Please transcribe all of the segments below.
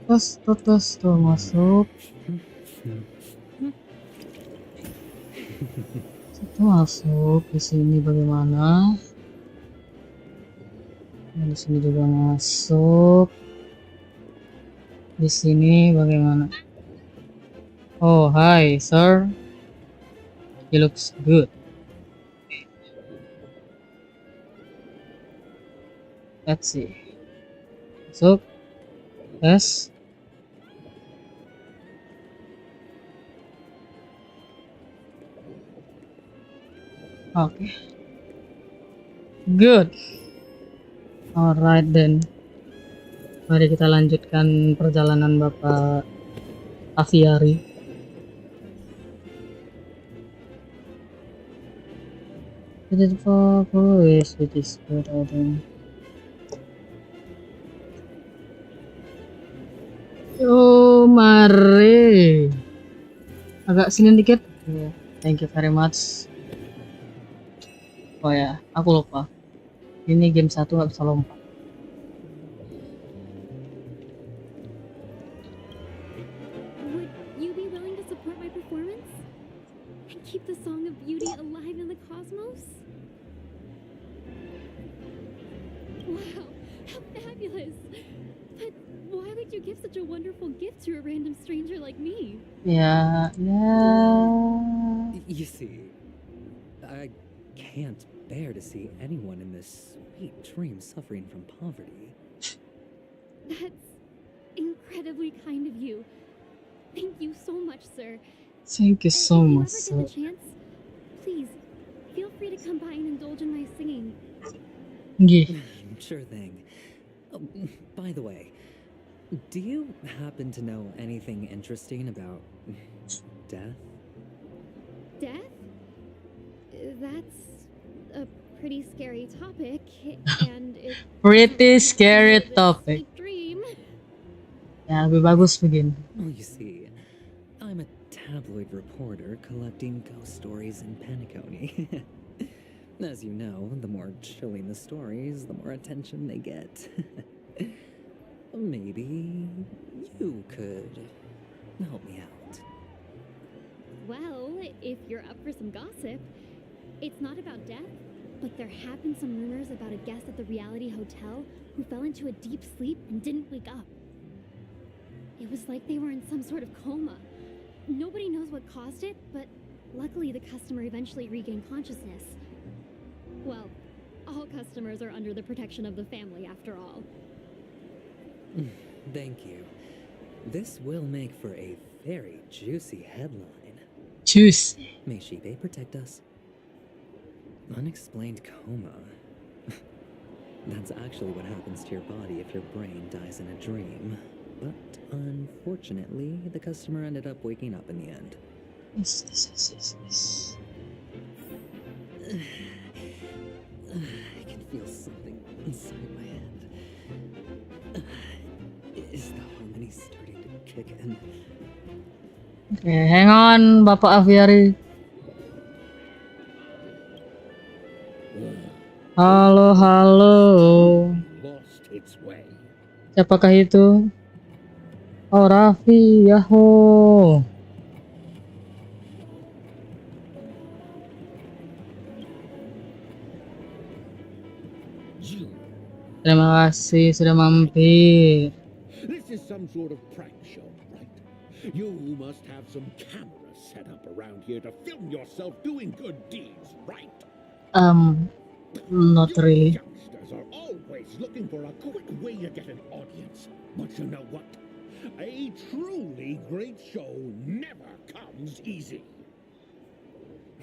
tes tuh masuk. Itu masuk di sini bagaimana? Di sini juga masuk. Di sini bagaimana? Oh, hi, sir. He looks good. Let's see. Masuk. Tes. Oke. Good. Alright then. Mari kita lanjutkan perjalanan Bapak Aviari. It is for police, which is good, I think. Oh, mari. Agak sini dikit. Yeah. Thank you very much. Oh ya, aku lupa. Ini game 1 nggak bisa lompat. Would you be willing to support my performance and keep the song of beauty alive in the cosmos? Wow, how fabulous! But why would you give such a wonderful gift to a random stranger like me? Ya. You see, I can't bear to see anyone in this sweet dream suffering from poverty. That's incredibly kind of you. Thank you so much, sir. Thank you so much, If you sir. ever get the chance, please feel free to come by and indulge in my singing. Gih. Sure thing. Oh, by the way, do you happen to know anything interesting about death? Death? That's a pretty scary topic, and it Pretty sounds like scary a topic. sweet dream. Ya, lebih bagus begini. Well, you see, I'm a tabloid reporter collecting ghost stories in Paniconi. As you know, the more chilling the stories, the more attention they get. Maybe you could help me out. Well, if you're up for some gossip, it's not about death, but there have been some rumors about a guest at the reality hotel who fell into a deep sleep and didn't wake up. It was like they were in some sort of coma. Nobody knows what caused it, but luckily the customer eventually regained consciousness. Well, all customers are under the protection of the family after all. Thank you. This will make for a very juicy headline. Juicy. May Shibe protect us. Unexplained coma. That's actually what happens to your body if your brain dies in a dream. But unfortunately, the customer ended up waking up in the end. Yes. I can feel something inside my head. Is the harmony starting to kick in? Oke, hang on, Bapak Aviari. Halo. Lost its way. Siapakah itu? Oh, Raffi, Yahoo. Terima kasih sudah mampir. This is some sort of prank show, right? You must have some cameras set up around here to film yourself doing good deeds, right? Not You really. youngsters are always looking for a quick way to get an audience. But you know what? A truly great show never comes easy.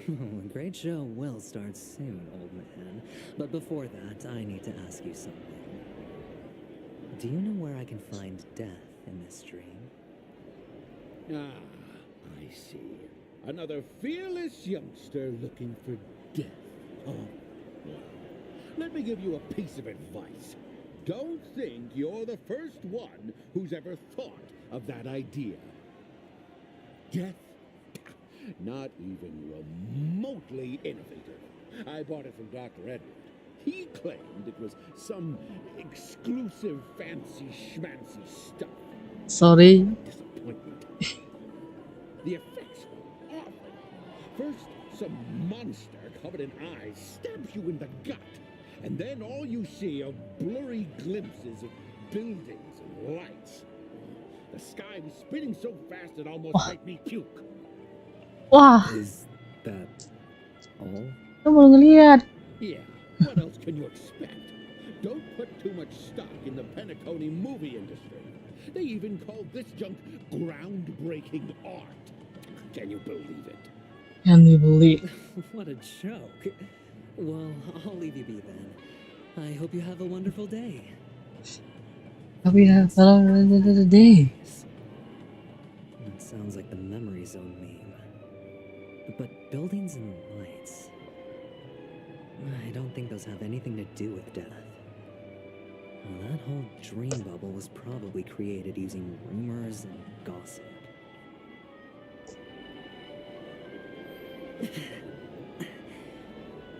A great show will start soon, old man. But before that, I need to ask you something. Do you know where I can find death in this dream? Ah, I see. Another fearless youngster looking for death. Oh, well, let me give you a piece of advice. Don't think you're the first one who's ever thought of that idea. Death? Not even remotely innovative. I bought it from Dr. Edward. He claimed it was some exclusive fancy schmancy stuff. Sorry. disappointment. The effects are awful. First, some monster covered in eyes stabs you in the gut, and then all you see are blurry glimpses of buildings and lights. The sky was spinning so fast it almost made me puke. Wah, Is that all? lu baru ngeliat. Yeah, what else can you expect? Don't put too much stock in the Penacony movie industry. They even call this junk groundbreaking art. Can you believe it? Can you believe? What a joke. Well, I'll leave you be then. I hope you have a wonderful day. Tapi ya, kalau the day. That sounds like the memory zone meme. But buildings and lights, I don't think those have anything to do with death. Well, that whole dream bubble was probably created using rumors and gossip.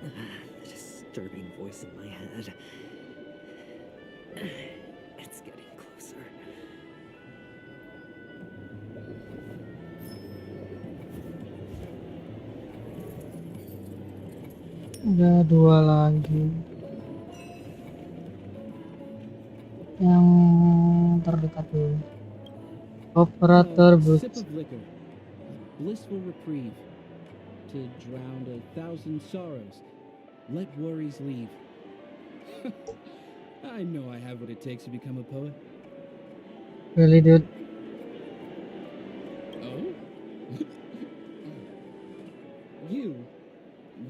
The disturbing voice in my head. It's getting closer. Ada 2 lagi. Yang terdekat dulu. Operator bus. Sip of liquor, a blissful reprieve, to drown 1,000 sorrows. Let worries leave. I know I have what it takes to become a poet. Really, dude? Oh?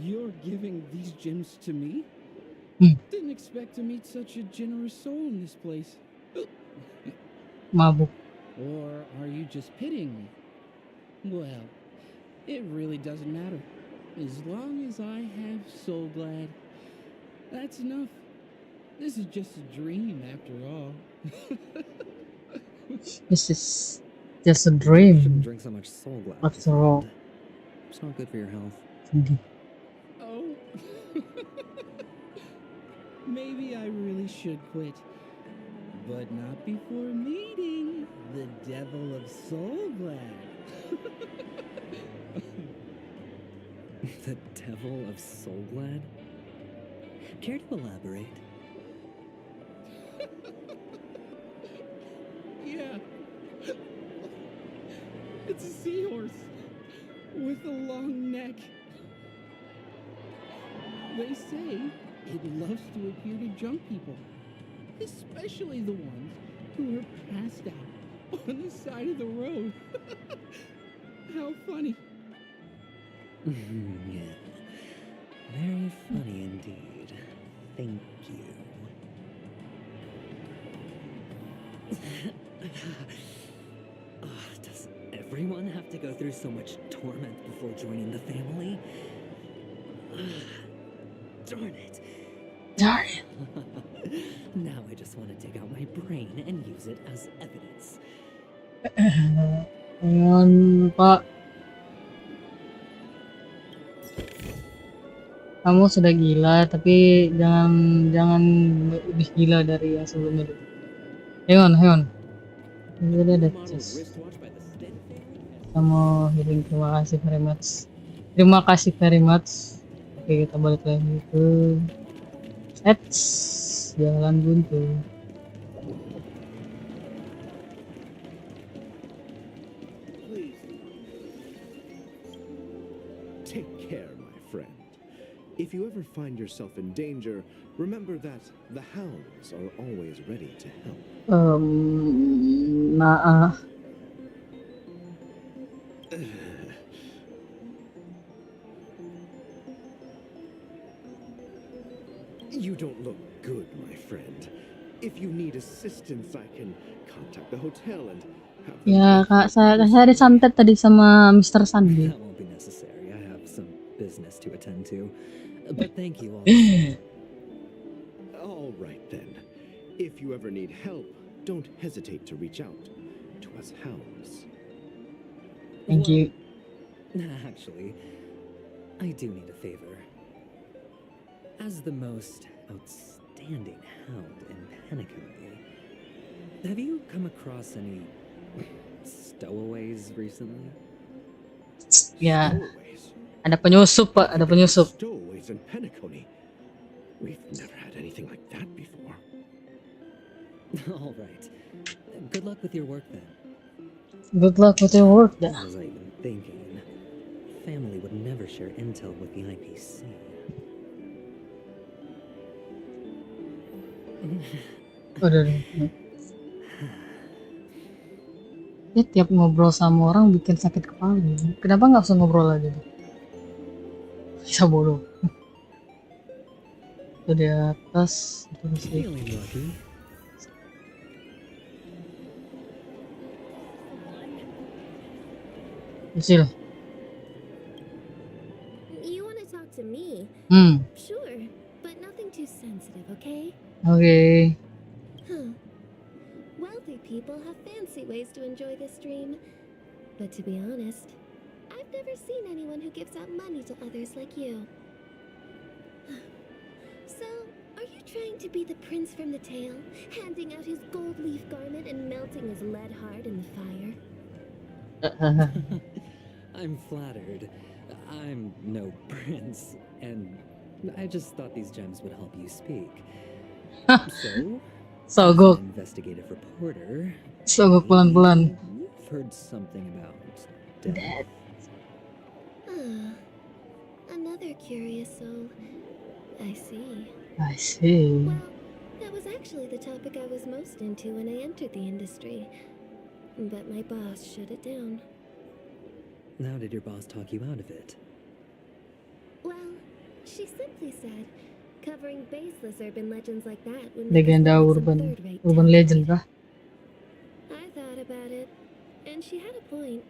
You're giving these gems to me? Didn't expect to meet such a generous soul in this place. Mabuk. Or are you just pitying me? Well, it really doesn't matter. As long as I have Soul Glad, that's enough. This is just a dream after all. This is just a Shouldn't dream. drink so much Soul Glad. After all. It's not good for your health. Oh. Maybe I really should quit. But not before meeting the devil of Soul Glad. The devil of Soul Glad? Care to elaborate? Yeah. It's a seahorse with a long neck. They say it loves to appear to drunk people, especially the ones who are passed out on the side of the road. How funny. Yeah. Very funny indeed. Thank you. Does everyone have to go through so much torment before joining the family? Darn it. Darn it. Now I just want to take out my brain and use it as evidence. Jangan, Pak. Kamu sudah gila, tapi jangan lebih gila dari yang sebelumnya. Hang on. Ini ada chest. Kamu healing, terima kasih very much. Terima kasih very much. Oke, kita balik lagi ke jalan buntu. Take care, my friend. If you ever find yourself in danger, remember that the hounds are always ready to help. You don't look good, my friend. If you need assistance, I can contact the hotel and have them. Ya, Kak, saya disantet tadi sama Mr. Sandi. That won't be necessary. I have some business to attend to. But thank you all. All right then. If you ever need help, don't hesitate to reach out to us hounds. Thank you. Actually, I do need a favor. As the most outstanding hound in Penacony, have you come across any stowaways recently? Ya, Stowaways. ada penyusup Pak, ada penyusup. Stowaways in Penacony. We've never had anything like that before. All right. Good luck with your work then. Good luck with your work What dah. was I even thinking? Family would never share intel with the IPC. Udah. Dia tiap ngobrol sama orang bikin sakit kepala. Kenapa nggak usah ngobrol aja? Bisa bodoh. Itu di atas terus di Feeling lucky. kecil. You want to talk to me? Sure, but nothing too sensitive, okay? Oke. Huh. Wealthy people have fancy ways to enjoy this dream. But to be honest, I've never seen anyone who gives out money to others like you. So, are you trying to be the prince from the tale, handing out his gold leaf garment and melting his lead heart in the fire? I'm flattered. I'm no prince, and I just thought these gems would help you speak. So, Sogok, as an investigative reporter, sogok pelan-pelan. you've heard something about death. Ah, another curious soul. I see. I see. Well, that was actually the topic I was most into when I entered the industry. But my boss shut it down. How did your boss talk you out of it? Well, she simply said, covering baseless urban legends like that would Legenda urban legend kah? I thought about it, and she had a point.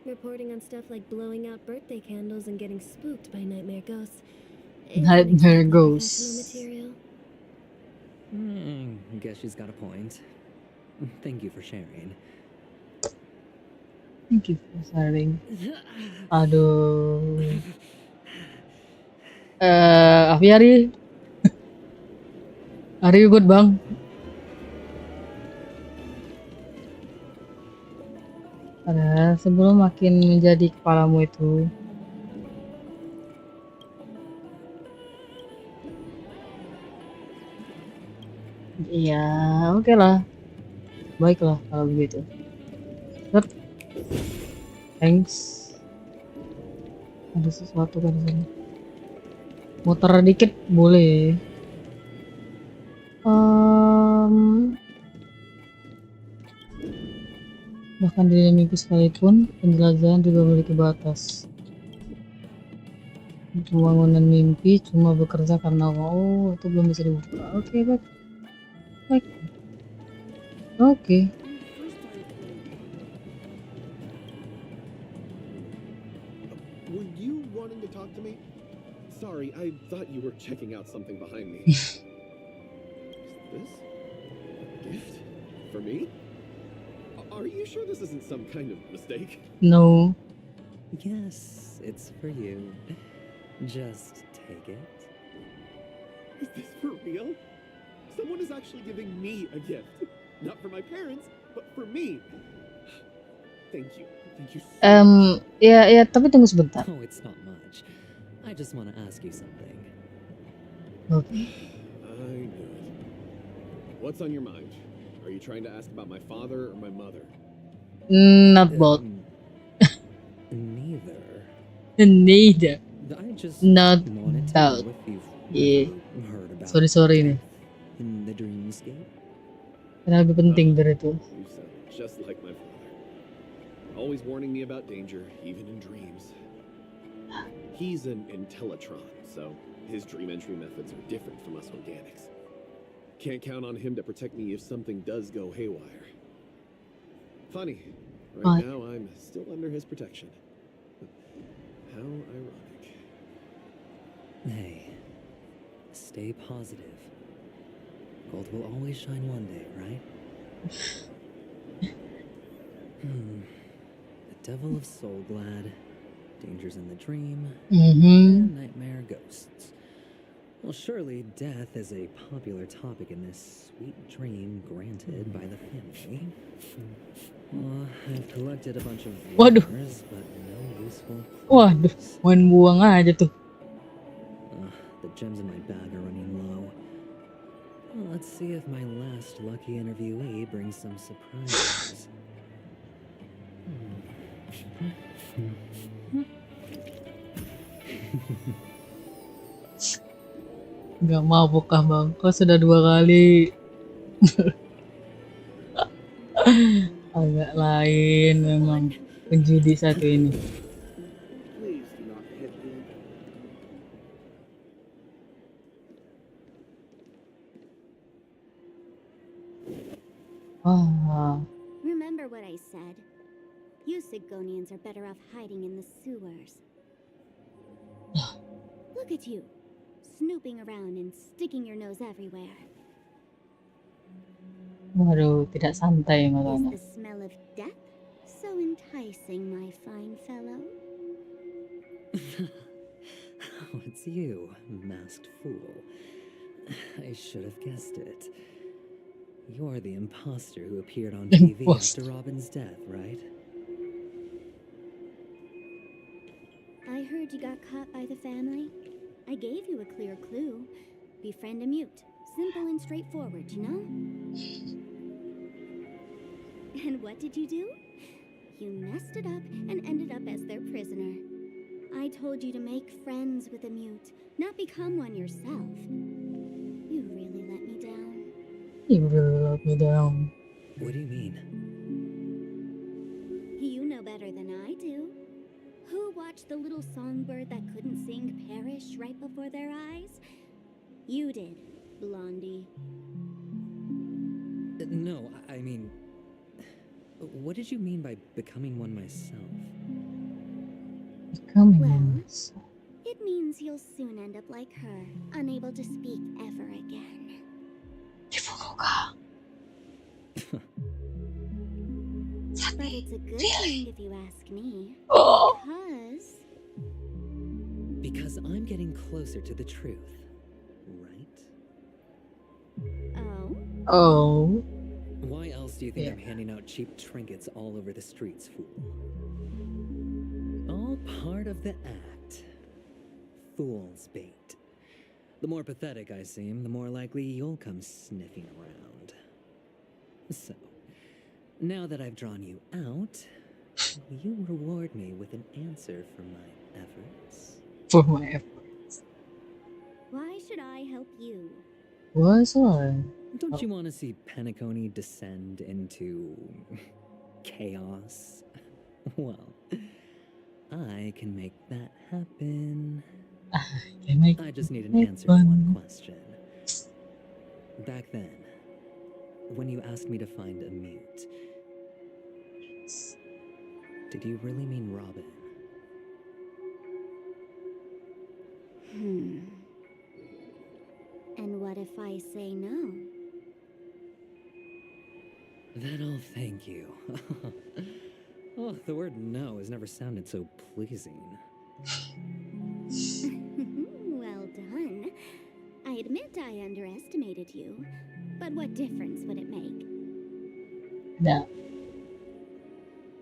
Reporting on stuff like blowing out birthday candles and getting spooked by nightmare ghosts. isn't Nightmare exactly ghosts. professional material. Guess she's got a point. Thank you for sharing. Thank you for sharing. Aduh. Aviari. Are you good, Bang? Padahal sebelum makin menjadi kepalamu itu. Iya, oke lah. Baiklah kalau begitu. Set. Thanks. Ada sesuatu kan di sini. Muter dikit boleh. Bahkan di dalam mimpi sekalipun, penjelajahan juga memiliki batas. Pembangunan mimpi cuma bekerja karena itu belum bisa dibuka. Oke, baik. Baik. Oke. Were you wanting to talk to me? Sorry, I thought you were checking out something behind me. Is this a gift for me? Are you sure this isn't some kind of mistake? No. Yes, it's for you. Just take it. Is this for real? Someone is actually giving me a gift. Not for my parents, but for me. Thank you. Thank you so Ya, tapi tunggu sebentar. Oh, it's not much. I just want to ask you something. Oke. I knew it. What's on your mind? Are you trying to ask about my father or my mother? Not both. Neither. Neither. I just Not wanted to both. know if you've Yeah. heard about Sorry nih. in the dreamscape. Karena lebih penting dari itu. You sound just like my father. Always warning me about danger, even in dreams. He's an Intellitron, so his dream entry methods are different from us organics. Can't count on him to protect me if something does go haywire. Funny, right now I'm still under his protection. How ironic. Hey, stay positive. Gold will always shine one day, right? The devil of Soulglad, dangers in the dream, and nightmare ghosts. Well, surely death is a popular topic in this sweet dream granted by the family. I've collected a bunch of Waduh. rumors, but no useful Waduh, clues. main buang aja tuh. The gems in my bag are running low. Well, let's see if my last lucky interviewee brings some surprises. Gak mabuk kah bang? Kok sudah 2 kali? Agak lain memang penjudi satu ini. Please do not hit me. Wah, Remember what I said. You Sigonians are better off hiding in the sewers. Look at you, snooping around and sticking your nose everywhere. waduh, tidak santai Is makanya. the smell of death so enticing, my fine fellow? Oh, it's you, masked fool. I should have guessed it. You're the imposter who appeared on TV after Imposter. Robin's death, right? I heard you got caught by the family. I gave you a clear clue. Befriend a mute. Simple and straightforward, you know? And what did you do? You messed it up and ended up as their prisoner. I told you to make friends with a mute, not become one yourself. You really let me down. You really let me down. What do you mean? You know better than I do. Who watched the little songbird that couldn't sing perish right before their eyes? You did, Blondie. No, I mean... What did you mean by becoming one myself? Becoming Well, one. It means you'll soon end up like her, unable to speak ever again. Dibunuh kah? But it's a good thing if you ask me. Oh. Because I'm getting closer to the truth, right? Oh? Oh. Why else do you think Yeah. I'm handing out cheap trinkets all over the streets, fool? All part of the act. Fool's bait. The more pathetic I seem, the more likely you'll come sniffing around. So, now that I've drawn you out, you reward me with an answer for my efforts. For my effort. Why should I help you? What's on? Don't you want to see Penacony descend into chaos? Well, I can make that happen. Can make I just need an it answer to one happen. question. Back then, when you asked me to find a mute, did you really mean Robin? And what if I say no? Then I'll thank you. Oh, the word no has never sounded so pleasing. Well done. I admit I underestimated you, but what difference would it make? Nah.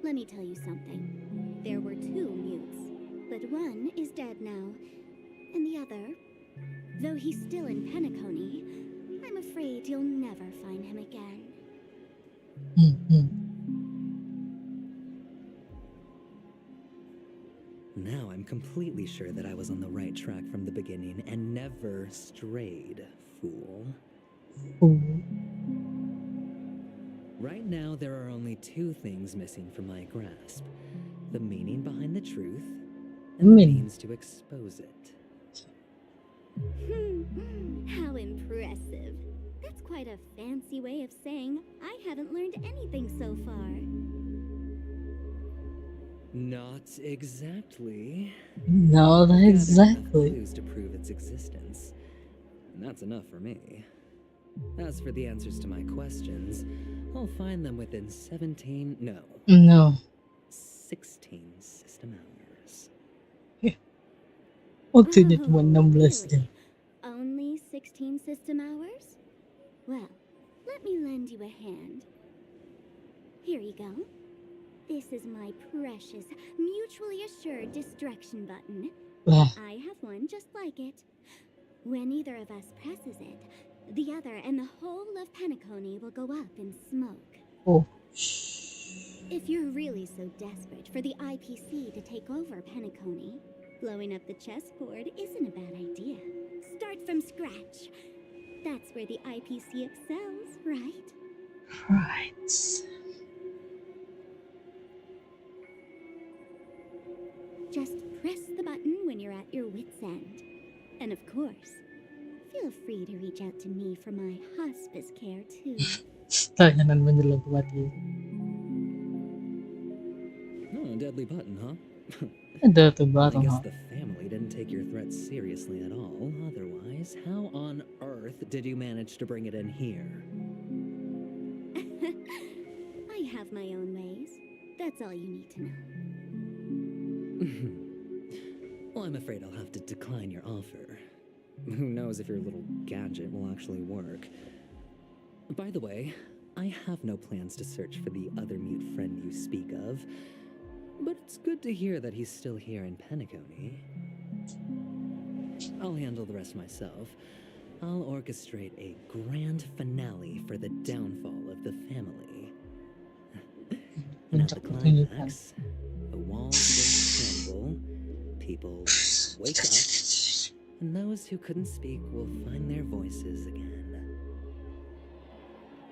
Let me tell you something. There were 2 mutes, but one is dead now, and the other, though he's still in Penacony, I'm afraid you'll never find him again. Now I'm completely sure that I was on the right track from the beginning and never strayed, fool. Ooh. Right now, there are only 2 things missing from my grasp. The meaning behind the truth, and the Meaning. means to expose it. How impressive. That's quite a fancy way of saying I haven't learned anything so far. Not exactly. Not Gathered enough exactly. clues to prove its existence. And that's enough for me. As for the answers to my questions, I'll find them within 16 system hours. Waktunya cuma 16 jam. Really? Only 16 system hours? Well, let me lend you a hand. Here you go. This is my precious, mutually assured distraction button. Wah, I have one just like it. When either of us presses it, the other and the whole of Penacony will go up in smoke. oh, If you're really so desperate for the IPC to take over Penacony, blowing up the chessboard isn't a bad idea. Start from scratch. That's where the IPC excels, right? right. Just press the button when you're at your wit's end. And of course, feel free to reach out to me for my hospice care too. Tahanan menjelang kematian. Oh, deadly button, huh? Ada tuh I barang, guess ha? the family didn't take your threat seriously at all. Otherwise, how on earth did you manage to bring it in here? I have my own ways. That's all you need to know. Well, I'm afraid I'll have to decline your offer. Who knows if your little gadget will actually work. By the way, I have no plans to search for the other mute friend you speak of, but it's good to hear that he's still here in Penacony. I'll handle the rest myself. I'll orchestrate a grand finale for the downfall of the family. And at the climax, the walls will tremble, people wake up, and those who couldn't speak will find their voices again.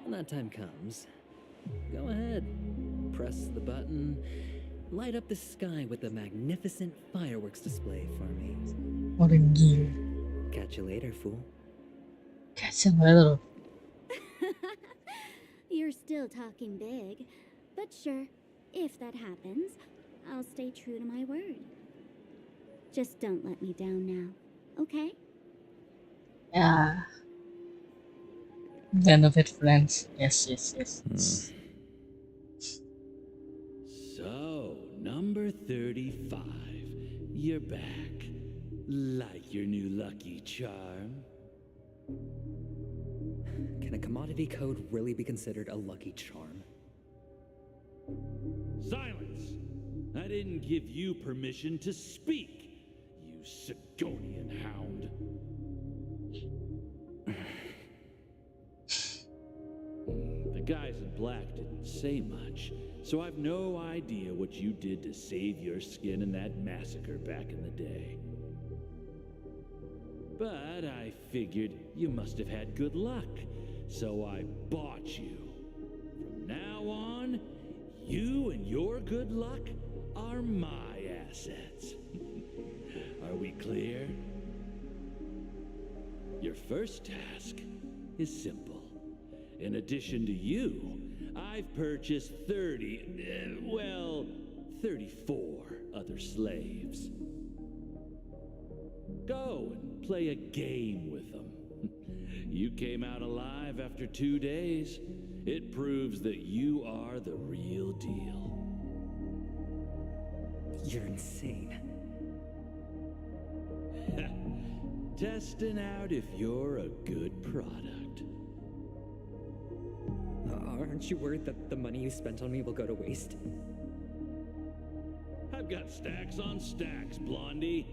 When that time comes, go ahead, press the button, light up the sky with a magnificent fireworks display for me. Orang gila. Catch you later, fool. Kasian banget loh. You're still talking big, but sure, if that happens, I'll stay true to my word. Just don't let me down now, okay? Ya. Benefit friends. Yes. So, number 35. You're back. Like your new lucky charm? Can a commodity code really be considered a lucky charm? Silence! I didn't give you permission to speak, you Sidonian hound. The guys in black didn't say much, so I've no idea what you did to save your skin in that massacre back in the day. But I figured you must have had good luck, so I bought you. From now on, you and your good luck are my assets. Are we clear? Your first task is simple. In addition to you, I've purchased 34 other slaves. Go and play a game with them. You came out alive after 2 days. It proves that you are the real deal. You're insane. Testing out if you're a good product. Aren't you worried that the money you spent on me will go to waste? I've got stacks on stacks, Blondie.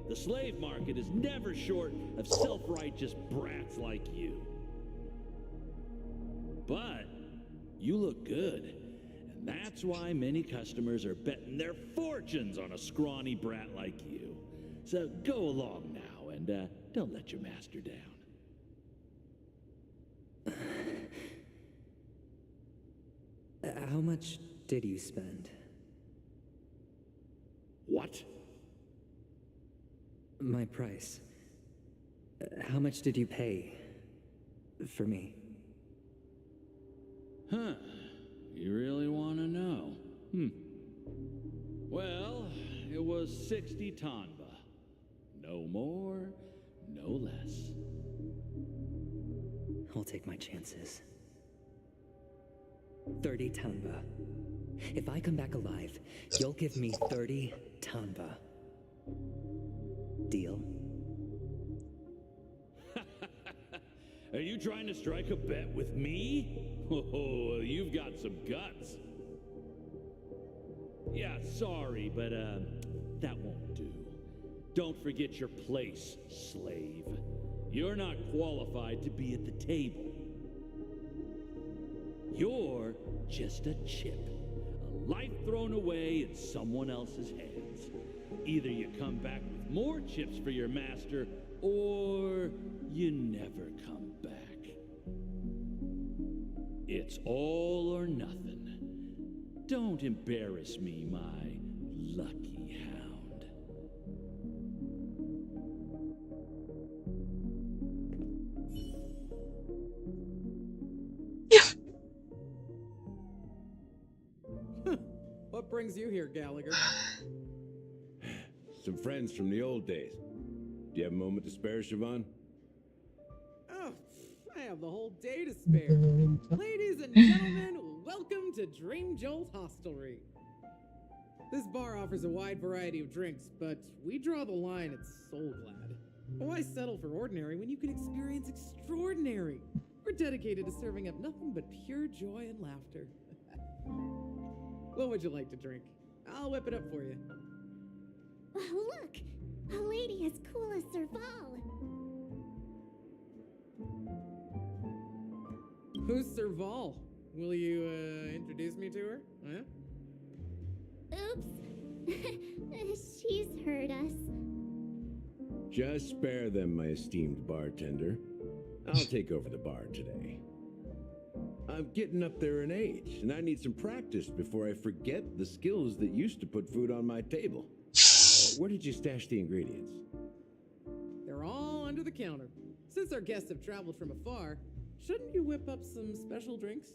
The slave market is never short of self-righteous brats like you. But you look good, and that's why many customers are betting their fortunes on a scrawny brat like you. So go along now, and don't let your master down. How much did you spend? What? My price. How much did you pay for me? Huh. You really want to know? Well, it was 60 tanba. No more, no less. I'll take my chances. 30 tanba. If I come back alive, you'll give me 30 tanba. Deal? Are you trying to strike a bet with me? Oh, you've got some guts. sorry, but that won't do. Don't forget your place, slave. You're not qualified to be at the table. You're just a chip, a life thrown away in someone else's hands. Either you come back with more chips for your master, or you never come back. It's all or nothing. Don't embarrass me, my lucky hound. What brings you here, Gallagher? Some friends from the old days. Do you have a moment to spare, Siobhan? Oh, I have the whole day to spare. Ladies and gentlemen, welcome to Dream Jolt Hostelry. This bar offers a wide variety of drinks, but we draw the line at Soul Glad. Why settle for ordinary when you can experience extraordinary? We're dedicated to serving up nothing but pure joy and laughter. What would you like to drink? I'll whip it up for you. Oh, look! A lady as cool as Serval. Who's Serval? Will you, introduce me to her? Huh? Oops. She's heard us. Just spare them, my esteemed bartender. I'll take over the bar today. I'm getting up there in age, and I need some practice before I forget the skills that used to put food on my table. Where did you stash the ingredients? They're all under the counter. Since our guests have traveled from afar, shouldn't you whip up some special drinks?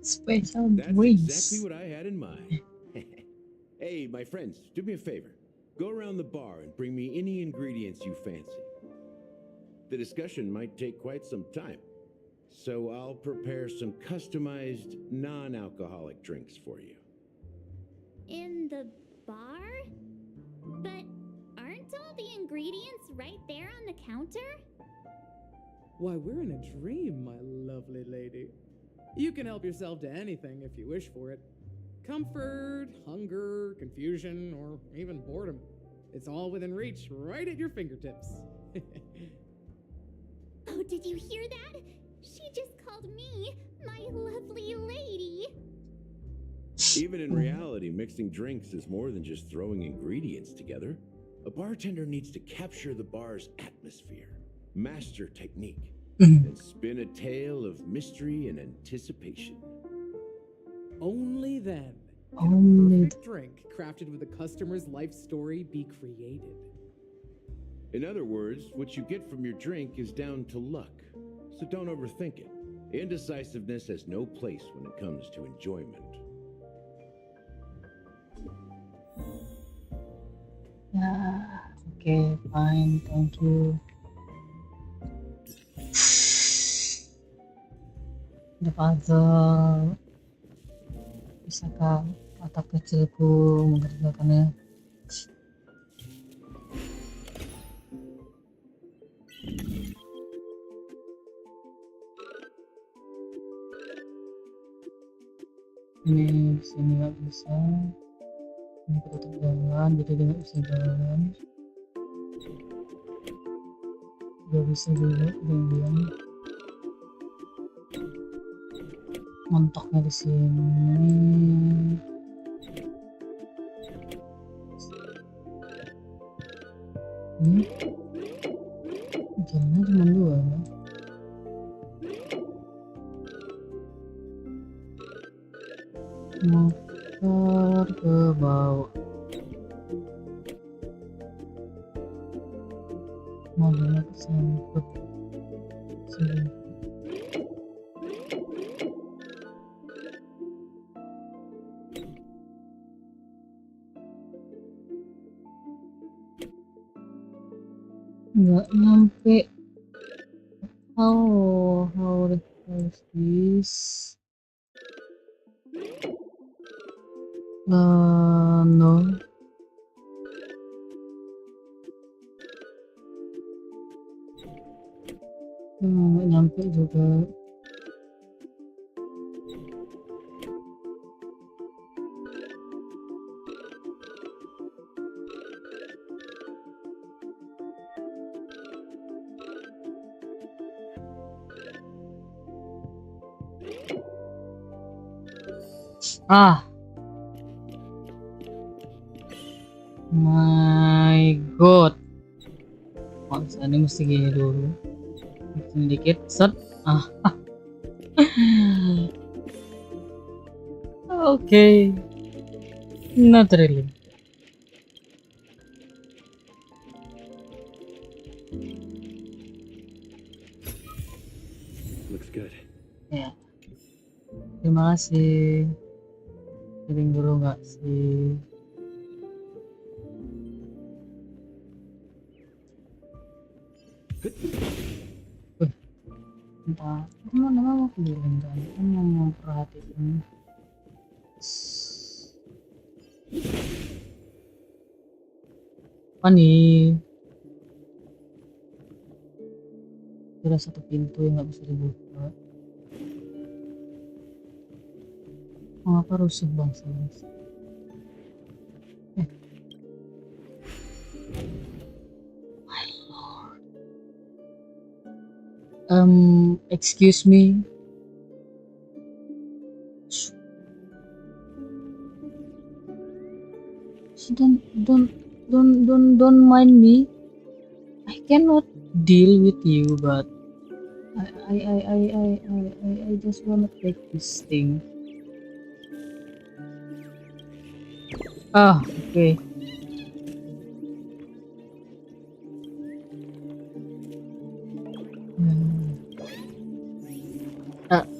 Special That's drinks. exactly what I had in mind. Hey, my friends, do me a favor. Go around the bar and bring me any ingredients you fancy. The discussion might take quite some time, so I'll prepare some customized, non-alcoholic drinks for you. In the bar? But aren't all the ingredients right there on the counter? Why, we're in a dream, my lovely lady. You can help yourself to anything if you wish for it. Comfort, hunger, confusion, or even boredom. It's all within reach, right at your fingertips. Oh, did you hear that? She just called me my lovely lady. Even in reality, mixing drinks is more than just throwing ingredients together. A bartender needs to capture the bar's atmosphere, master technique, and spin a tale of mystery and anticipation. Only then Only can a perfect drink crafted with a customer's life story be created. In other words, what you get from your drink is down to luck, so don't overthink it. Indecisiveness has no place when it comes to enjoyment. Ya, oke, fine, thank you. Ada puzzle. Bisakah otak kecilku mengerjakannya? Ini sini nggak bisa. Ini ketutup jalan, jadi dia nggak bisa jalan. Gak bisa juga diam. Mentoknya di sini. Ini jalannya cuma dua ya. Muter ke bawah. Mobilnya kesangkut sini. Nggak nyampe. How is this? No. Nggak nyampe juga. Ah, my god. Oh, ini mesti gini dulu. Bikin dikit, set. Ah. Oke. Not really. Looks good. Ya. Terima kasih. Kirim dulu nggak sih? Entah, nama mau kirim kan? Kan mau memperhatikan. Apa nih? Ada satu pintu yang nggak bisa dibuka. Mengapa rusuh bangsa? My lord. Excuse me. So don't mind me. I cannot deal with you, but I just wanna take this thing. Ah, okay.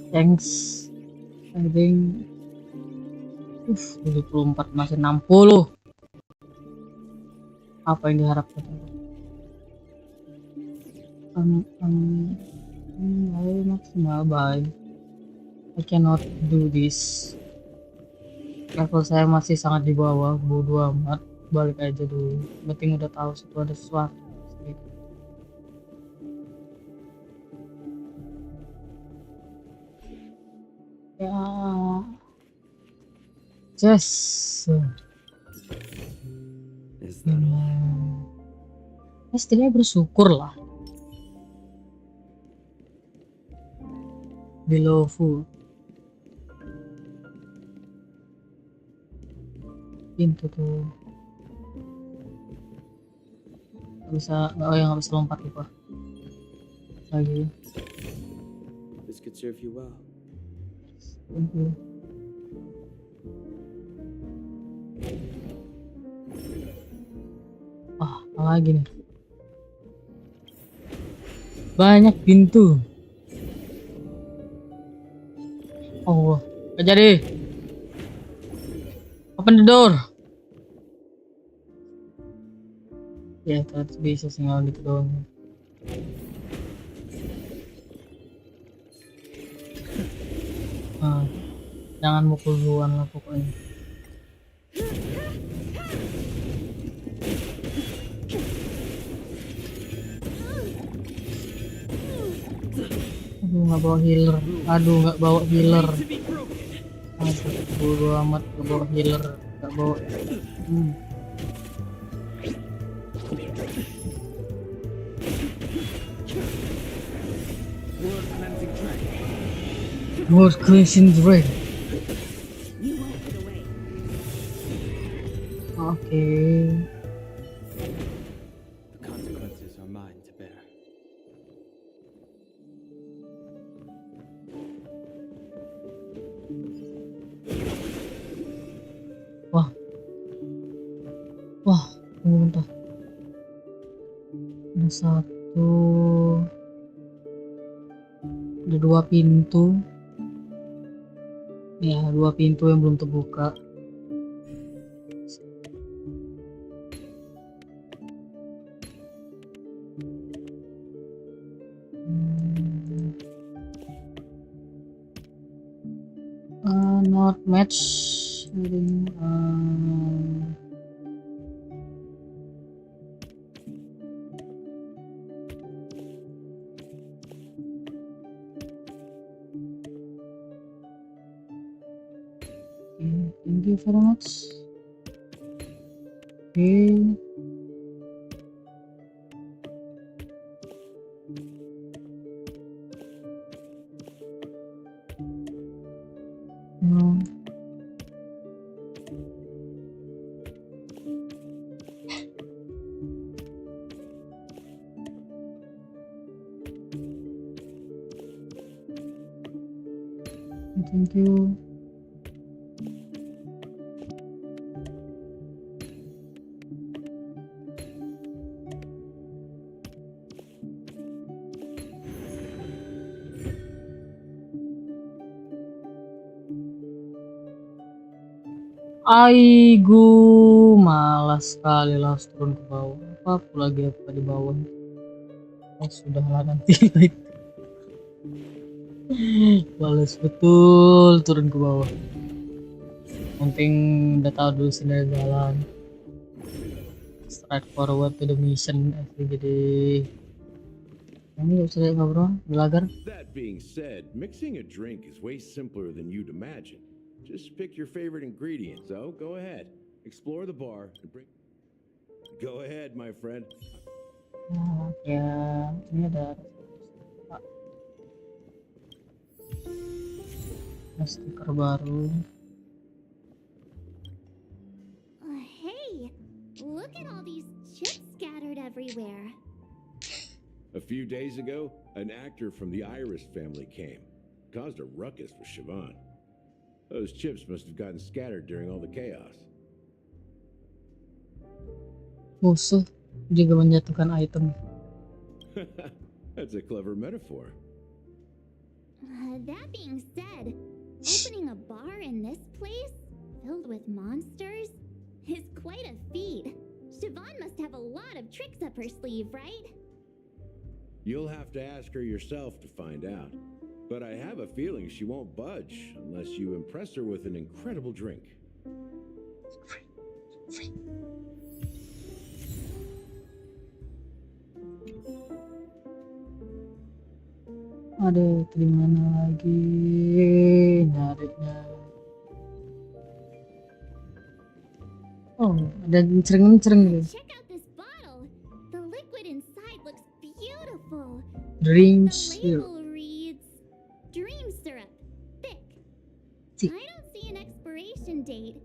Thanks. I think 74 masih 60. Apa yang diharapkan? Ayo maksimal, bye. I cannot do this. Level saya masih sangat di bawah, bodo amat. Balik aja dulu. Penting udah tahu situ ada sesuatu. Ya. Yes. Ya, setidaknya bersyukur lah. Below full. Pintu tuh. Nggak bisa, nggak bisa lompat lupa. Lagi. This could serve you well. Thank you. Apa lagi nih? Banyak pintu. Oh, nggak jadi. Open the door. Ya, terus bisa singal gitu doang. Jangan mukul duluan lah pokoknya. Aduh, nggak bawa healer. Bodo amat, nggak bawa healer, nggak bawa. World cleansing drain. Oke. The consequences are mine to bear. Wah, tunggu bentar. Ada satu, ada 2 pintu. Ya, 2 pintu yang belum terbuka. Not match. Thank you very much. Okay. No. thank you. Aigu, malas sekali lah harus turun ke bawah. Apa lagi apa di bawah? Oh sudahlah nanti. Males betul turun ke bawah. Penting udah tahu dulu sendiri jalan. Straight forward to the mission. Jadi ini gak usah ngobrol, belajar. That being said, mixing a drink is way simpler than you'd imagine. Just pick your favorite ingredient. So go ahead, explore the bar and bring. Go ahead, my friend. Ya, ini ada stiker baru. Hey, look at all these chips scattered everywhere. A few days ago, an actor from the Iris family came. Caused a ruckus with Siobhan. Those chips must have gotten scattered during all the chaos. Musuh juga menjatuhkan item. That's a clever metaphor. That being said, opening a bar in this place, filled with monsters, is quite a feat. Siobhan must have a lot of tricks up her sleeve, right? You'll have to ask her yourself to find out. But I have a feeling she won't budge unless you impress her with an incredible drink. Aduh, di mana lagi nyarinya? Oh, ada cereng-cereng gitu. Check out this bottle. The liquid inside looks beautiful. Dream The syrup. label reads Dream Syrup, thick. Thick. I don't see an expiration date,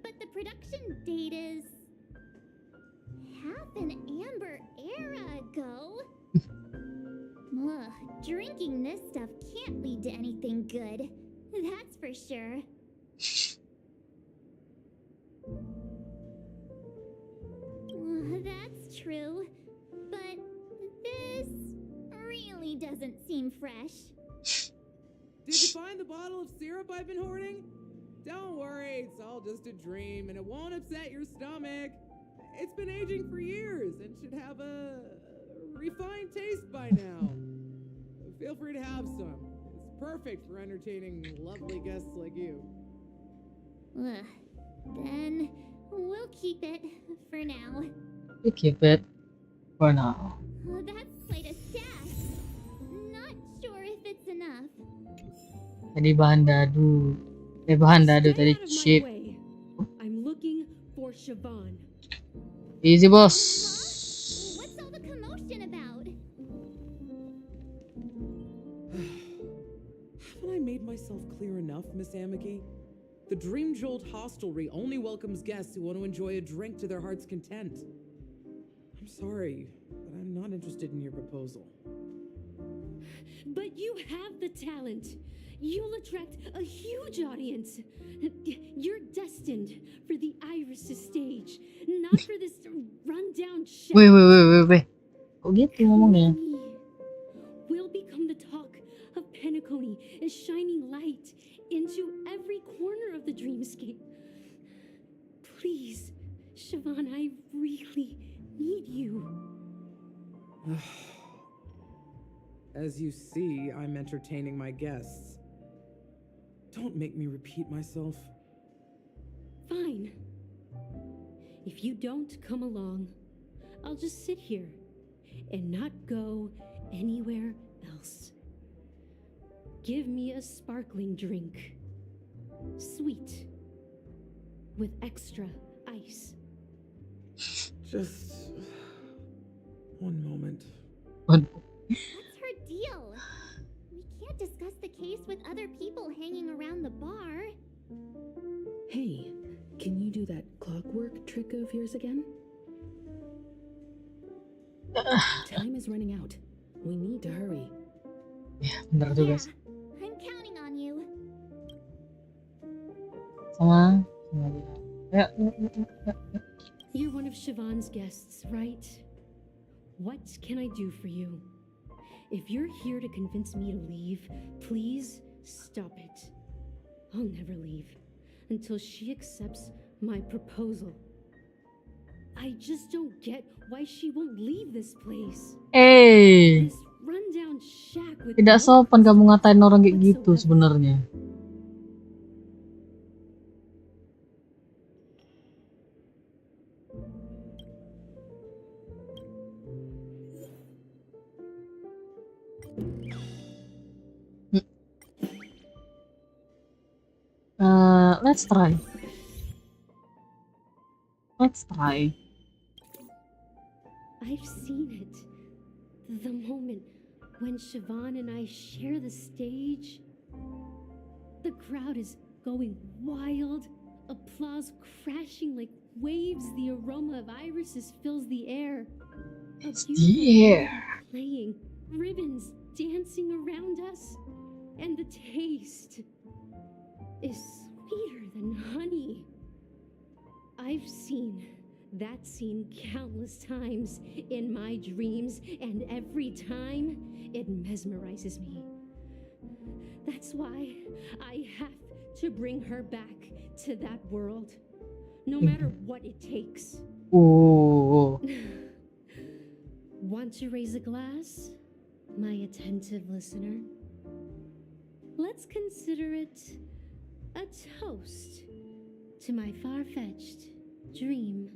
but the production date is half an amber era ago. Ugh, drinking this stuff can't lead to anything good. That's for sure. That's true, but this really doesn't seem fresh. Did you find the bottle of syrup I've been hoarding? Don't worry, it's all just a dream and it won't upset your stomach. It's been aging for years and should have a refined taste by now. Feel free to have some. It's perfect for entertaining lovely guests like you. Ugh, then we'll keep it for now. You keep it for now. Oh, that's quite a stash. Not sure if it's enough. Tadi bahan dadu. Bahan dadu Stay tadi out of my chip. way. I'm looking for Siobhan. Easy boss. What's all the commotion about? Haven't I made myself clear enough, Miss Amiki? The Dream Jolt hostelry only welcomes guests who want to enjoy a drink to their heart's content. I'm sorry, but I'm not interested in your proposal. But you have the talent. You'll attract a huge audience. You're destined for the Iris stage, not for this rundown chef. Weh. Kok gitu ngomongnya? We'll become the talk of Penacony, a shining light into every corner of the dreamscape. Please, Siobhan, I really need you. As you see, I'm entertaining my guests. Don't make me repeat myself. Fine. If you don't come along, I'll just sit here and not go anywhere else. Give me a sparkling drink. Sweet. With extra ice. Just one moment. What's her deal? We can't discuss the case with other people hanging around the bar. Hey, can you do that clockwork trick of yours again? Time is running out. We need to hurry. Ya, bener juga sih. I'm counting on you. sama dia. Ayo, You're one of Siobhan's guests, right? What can I do for you? If you're here to convince me to leave, please stop it. I'll never leave until she accepts my proposal. I just don't get why she won't leave this place. This rundown shack with tidak no sopan kamu ngatain orang kayak whatsoever. gitu sebenarnya. Let's try. I've seen it. The moment when Siobhan and I share the stage. The crowd is going wild. Applause crashing like waves. The aroma of irises fills the air. It's A the beautiful air. music playing. Ribbons dancing around us. And the taste is sweeter than honey. I've seen that scene countless times in my dreams, and every time it mesmerizes me. That's why I have to bring her back to that world, no matter what it takes. Oh, Want to raise a glass, my attentive listener? Let's consider it a toast to my far-fetched dream.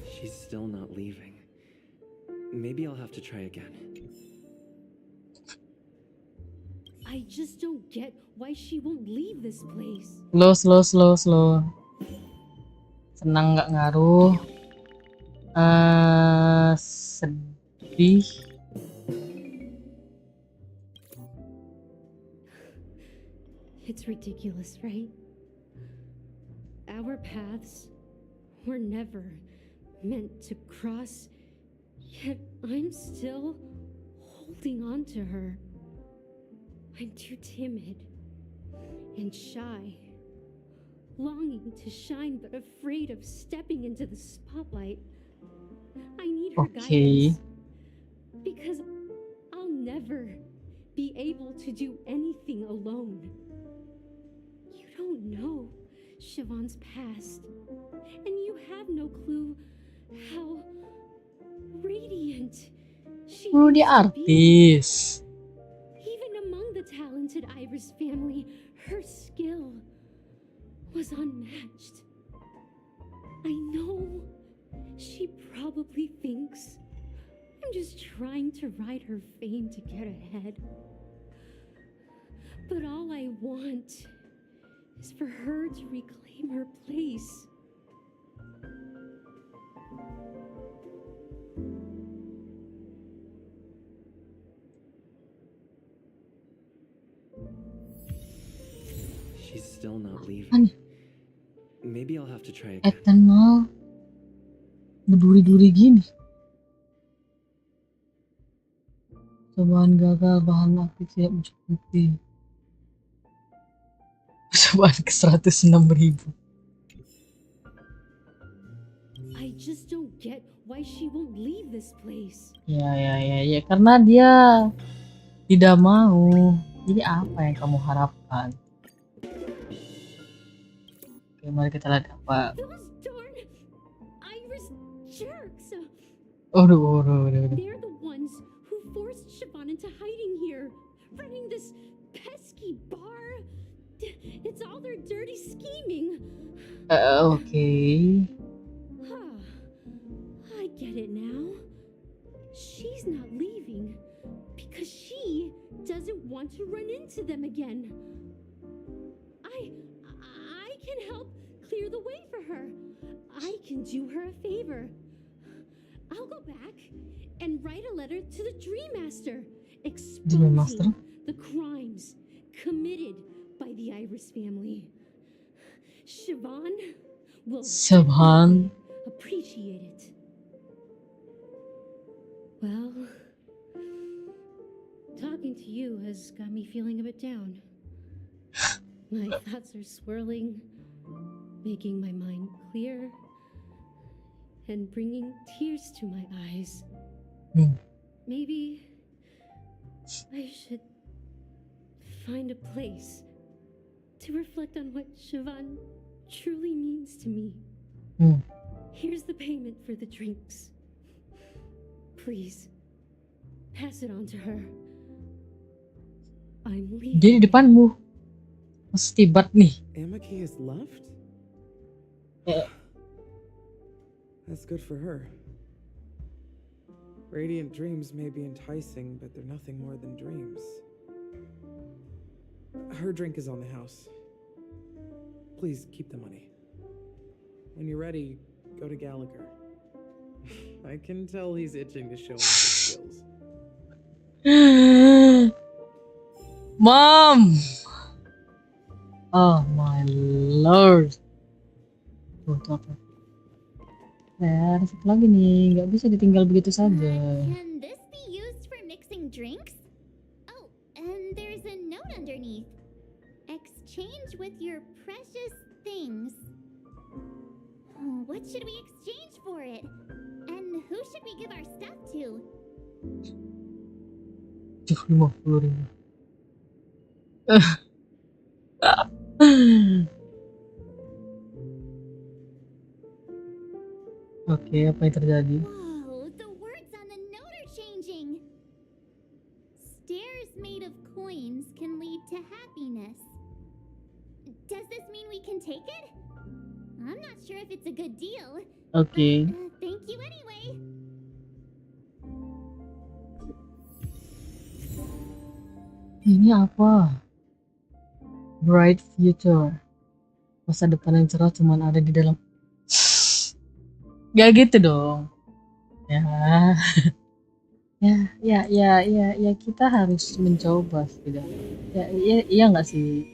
She's still not leaving. Maybe I'll have to try again. I just don't get why she won't leave this place. slow. Senang nggak ngaruh. Sedih. It's ridiculous, right? Our paths were never meant to cross, yet I'm still holding on to her. I'm too timid and shy, longing to shine but afraid of stepping into the spotlight. I need her guidance because I'll never be able to do anything alone. You don't know Siobhan's past, and you have no clue how radiant she Dia used to be. artis. Even among the talented Iris family, her skill was unmatched. I know she probably thinks I'm just trying to ride her fame to get ahead. But all I want is for her to reclaim her place. She's still not leaving. Aneh. Maybe I'll have to try again. Eternal. Berduri-duri gini. Cobaan gagal, bahan aktif tidak mencukupi. Cobaan ke 106.000. I just don't get why she won't leave this place. Ya, karena dia tidak mau. Jadi apa yang kamu harapkan? Oke, mari kita lihat apa. Those darn Iris jerks! Udah. They're the ones who forced Siobhan into hiding here, running this pesky bar. It's all their dirty scheming. Oke. I get it now. She's not leaving because she doesn't want to run into them again. I can help clear the way for her. I can do her a favor. I'll go back and write a letter to the Dream Master exposing the crimes committed by the Iris family. Siobhan will appreciate it. talking to you has got me feeling a bit down. My thoughts are swirling, making my mind clear, and bringing tears to my eyes. Maybe I should find a place to reflect on what Siobhan truly means to me. Here's the payment for the drinks. Please, pass it on to her. I'm leaving. Dia di depanmu. Mas tibat nih. Amaki has left? That's good for her. Radiant dreams may be enticing, but they're nothing more than dreams. Her drink is on the house. Please keep the money. When you're ready, go to Gallagher. I can tell he's itching to show off his skills. Mom! Oh my lord. Tuh apa? Ada satu lagi nih, nggak bisa ditinggal begitu saja. Can this be used for mixing drinks? Oh, and there's a note underneath. Exchange with your precious things. What should we exchange for it? And who should we give our stuff to? 50.000. Oke, apa yang terjadi? Whoa, the words on the note are changing. Stairs made of coins can lead to happiness. Does this mean we can take it? I'm not sure if it's a good deal. Oke. Thank you anyway. Ini apa? Bright future. Masa depan yang cerah cuman ada di dalam. Gak gitu dong. Ya. Ya kita harus mencoba setidaknya. Iya nggak sih?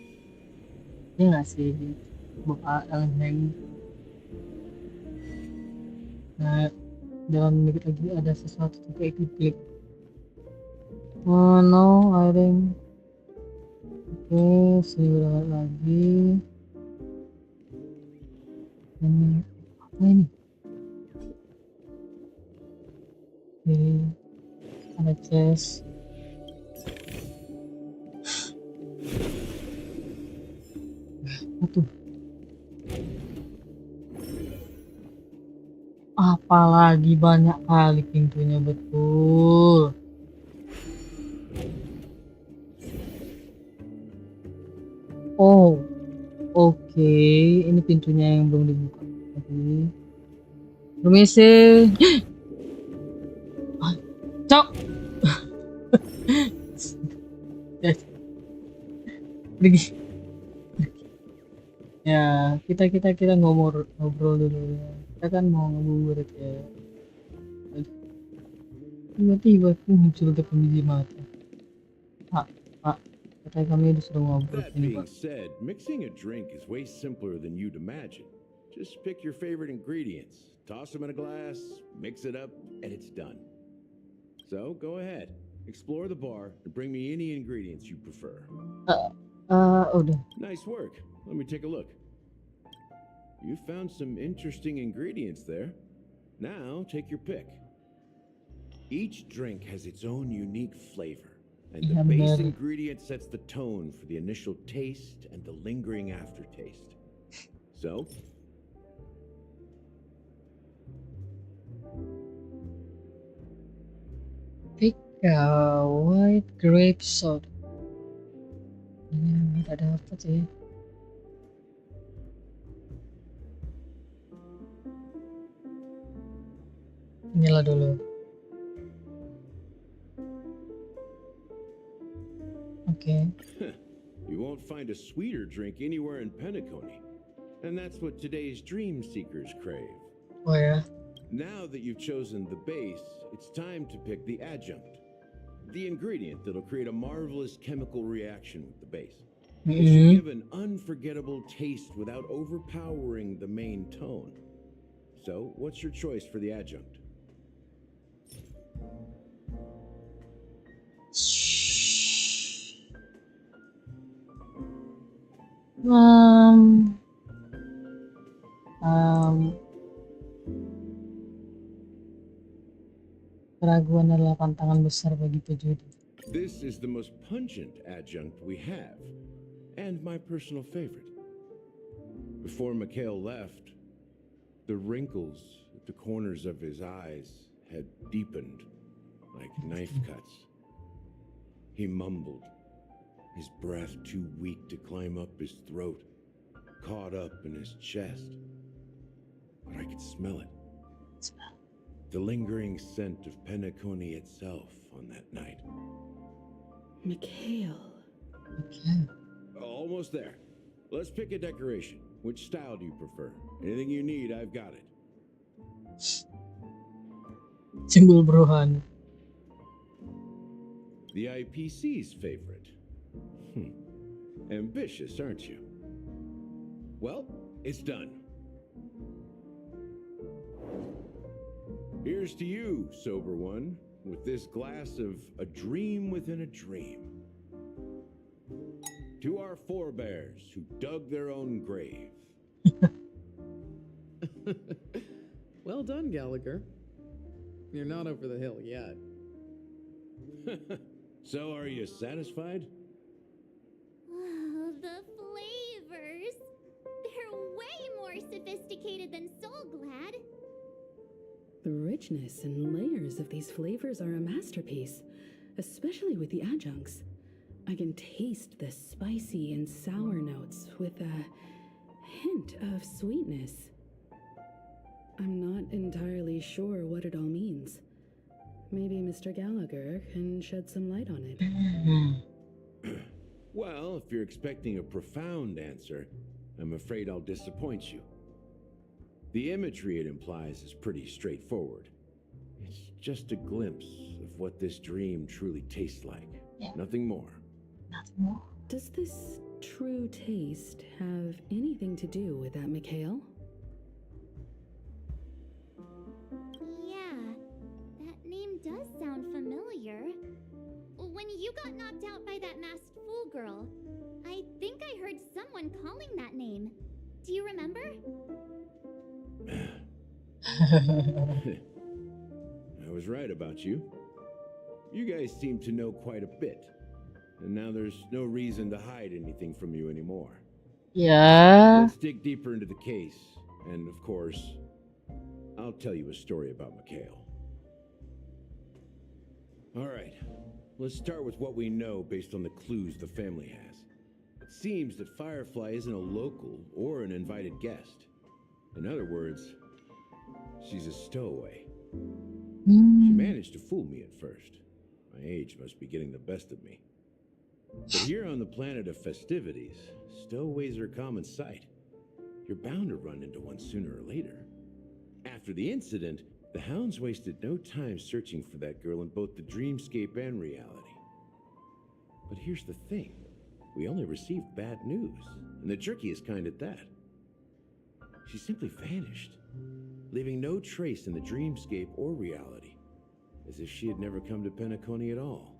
Iya nggak sih? Bapak yang nah, dalam menit lagi ada sesuatu untuk ikut klik. Oh no, I think. Oke, sini berangkat lagi. Ini apa ini? Oke, ada chest. Apa tuh? Apalagi banyak kali pintunya, betul. Oh, oke. Ini pintunya yang belum dibuka. Oke. Permisi. Cok. Pergi. Ya, kita ngobrol dulu ya. Kita kan mau ngabuburit ya. Tiba-tiba muncul depan biji mata. Pak, katanya kami disuruh ngobrol That ini, being Pak. said, mixing a drink is way simpler than you'd imagine. Just pick your favorite ingredients, toss them in a glass, mix it up, and it's done. So go ahead, explore the bar, and bring me any ingredients you prefer. Udah. Nice work. Let me take a look. You found some interesting ingredients there. Now take your pick. Each drink has its own unique flavor, and the Yeah, base benar. ingredient sets the tone for the initial taste and the lingering aftertaste. So, Pick a white grape soda. Ini nggak dapat sih. Inilah dulu. Oke. you won't find a sweeter drink anywhere in Penacony. And that's what today's dream seekers crave. Oh ya. Now that you've chosen the base, it's time to pick the adjunct. The ingredient that'll create a marvelous chemical reaction with the base. It should give an unforgettable taste without overpowering the main tone. So, what's your choice for the adjunct? Um, um, Keraguan adalah tantangan besar bagi pejudi. This is the most pungent adjunct we have, and my personal favorite. Before Mikhail left, the wrinkles at the corners of his eyes had deepened like knife cuts. He mumbled, his breath too weak to climb up his throat, caught up in his chest. But I could smell it. The lingering scent of Penacony itself on that night. Mikhail. Okay. Almost there. Let's pick a decoration. Which style do you prefer? Anything you need, I've got it. Simbol berhati. The IPC's favorite. Ambitious, aren't you? Well, it's done. Here's to you, sober one, with this glass of a dream within a dream. To our forebears who dug their own grave. Well done, Gallagher. You're not over the hill yet. So are you satisfied? Oh, the flavors! They're way more sophisticated than Soulglad. The richness and layers of these flavors are a masterpiece, especially with the adjuncts. I can taste the spicy and sour notes with a hint of sweetness. I'm not entirely sure what it all means. Maybe Mr. Gallagher can shed some light on it. Well, if you're expecting a profound answer, I'm afraid I'll disappoint you. The imagery it implies is pretty straightforward. It's just a glimpse of what this dream truly tastes like. Yeah. Nothing more. Nothing more. Does this true taste have anything to do with that Mikhail? Yeah, that name does sound familiar. When you got knocked out by that masked fool girl, I think I heard someone calling that name. Do you remember? I was right about you. You guys seem to know quite a bit. And now there's no reason to hide anything from you anymore. Ya. Let's dig deeper into the case. And of course, I'll tell you a story about Mikhail. All right, let's start with what we know based on the clues the family has. It seems that Firefly isn't a local or an invited guest. In other words, she's a stowaway. She managed to fool me at first. My age must be getting the best of me. But here on the planet of festivities, stowaways are a common sight. You're bound to run into one sooner or later. After the incident, the hounds wasted no time searching for that girl in both the dreamscape and reality. But here's the thing. We only received bad news, and the trickiest kind at that. She simply vanished, leaving no trace in the dreamscape or reality, as if she had never come to Penacony at all.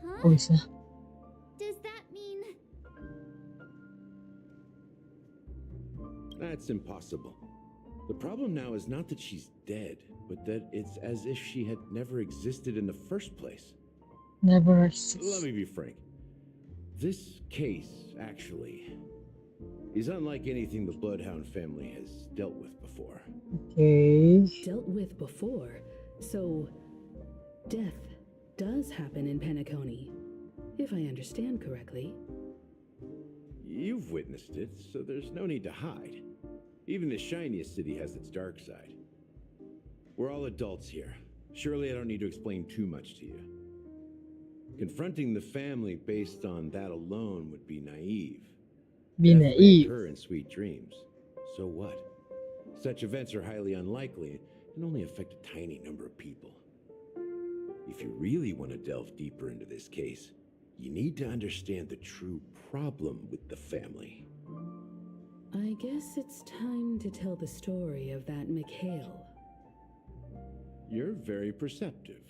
Huh? Oh, bisa. Does that mean... That's impossible. The problem now is not that she's dead, but that it's as if she had never existed in the first place. Never. Let me be frank. This case, actually, is unlike anything the Bloodhound family has dealt with before. Okay. Dealt with before, so death does happen in Penacony, if I understand correctly. You've witnessed it, so there's no need to hide. Even the shiniest city has its dark side. We're all adults here. Surely I don't need to explain too much to you. Confronting the family based on that alone would be naive. Be Death may naive. occur in sweet dreams. So what? Such events are highly unlikely and only affect a tiny number of people. If you really want to delve deeper into this case, you need to understand the true problem with the family. I guess it's time to tell the story of that Mikhail. You're very perceptive.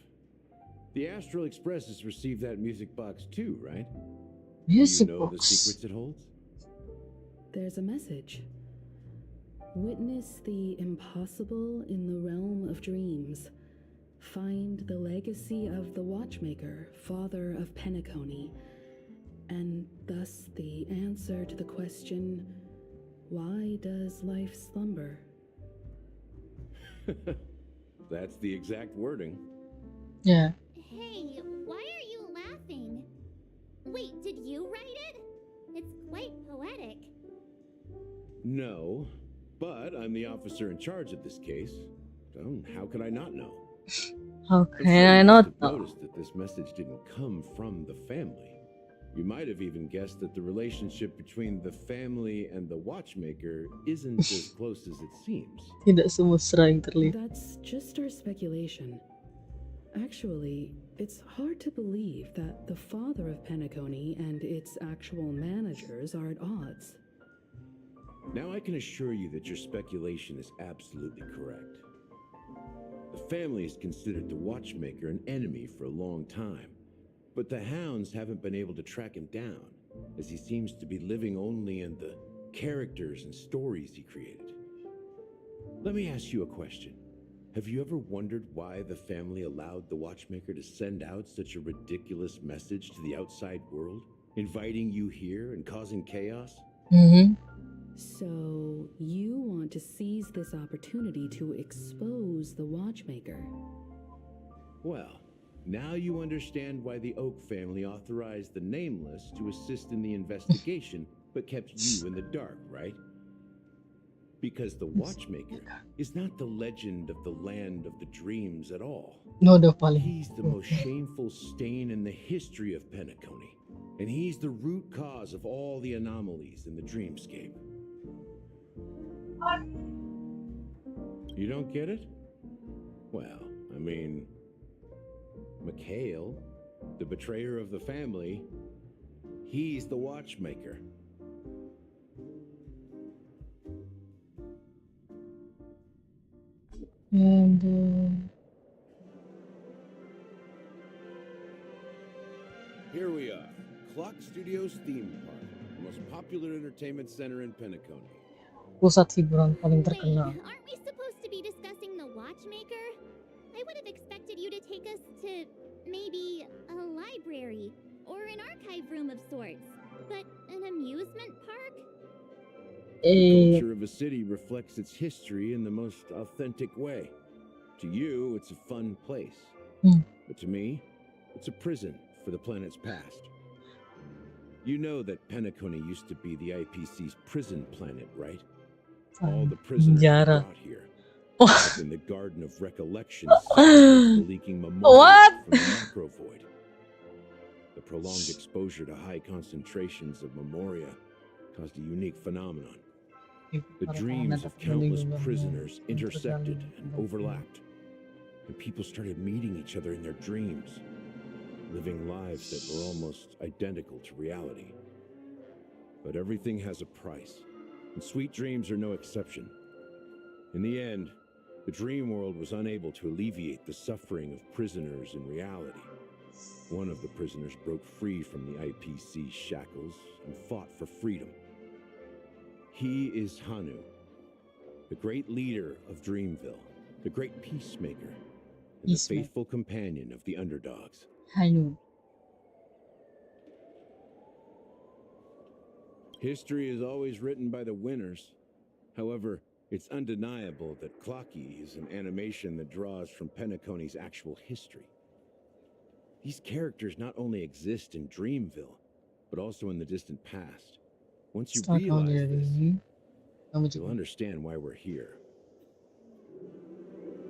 The Astral Express has received that music box too, right? Music Do you know the box. secrets it holds? there's a message. Witness the impossible in the realm of dreams. Find the legacy of the watchmaker, father of Penacony, and thus the answer to the question, why does life slumber? That's the exact wording. Yeah. Hey, why are you laughing? Wait, did you write it? It's quite poetic. No, but I'm the officer in charge of this case. So how could I not know? How I'm can sure I you not must have know? noticed that this message didn't come from the family. You might have even guessed that the relationship between the family and the watchmaker isn't as close as it seems. Tidak semesra yang terlihat. That's just our speculation. Actually, it's hard to believe that the father of Penacony and its actual managers are at odds. Now I can assure you that your speculation is absolutely correct. The family has considered the watchmaker an enemy for a long time, but the hounds haven't been able to track him down, as he seems to be living only in the characters and stories he created. Let me ask you a question. Have you ever wondered why the family allowed the watchmaker to send out such a ridiculous message to the outside world, inviting you here and causing chaos? Mhm. So, you want to seize this opportunity to expose the watchmaker? Well, now you understand why the Oak family authorized the Nameless to assist in the investigation, but kept you in the dark, right? Because the watchmaker is not the legend of the land of the dreams at all. No, udah paling. He's the most shameful stain in the history of Penacony, and he's the root cause of all the anomalies in the dreamscape. You don't get it? Well, I mean, Mikhail, the betrayer of the family, he's the watchmaker. And Here we are, Clock Studios theme park, the most popular entertainment center in Penacony. pusat hiburan paling Wait, terkenal. aren't we supposed to be discussing the watchmaker? I would have expected you to take us to maybe a library or an archive room of sorts. But an amusement park? The culture of a city reflects its history in the most authentic way. To you, it's a fun place. But to me, it's a prison for the planet's past. You know that Penacony used to be the IPC's prison planet, right? All the prisoners were Penjara. brought here. Up in the Garden of Recollection, the leaking memorials What? from the macro void. The prolonged exposure to high concentrations of memoria caused a unique phenomenon. The dreams of countless prisoners intersected and overlapped, and people started meeting each other in their dreams, living lives that were almost identical to reality. But everything has a price, and sweet dreams are no exception. In the end, the dream world was unable to alleviate the suffering of prisoners in reality. One of the prisoners broke free from the IPC shackles and fought for freedom. He is Hanu, the great leader of Dreamville, the great peacemaker, and the faithful companion of the underdogs. Hanu. History is always written by the winners. However, it's undeniable that Clocky is an animation that draws from Penacony's actual history. These characters not only exist in Dreamville, but also in the distant past. Once you realize this, you'll understand why we're here.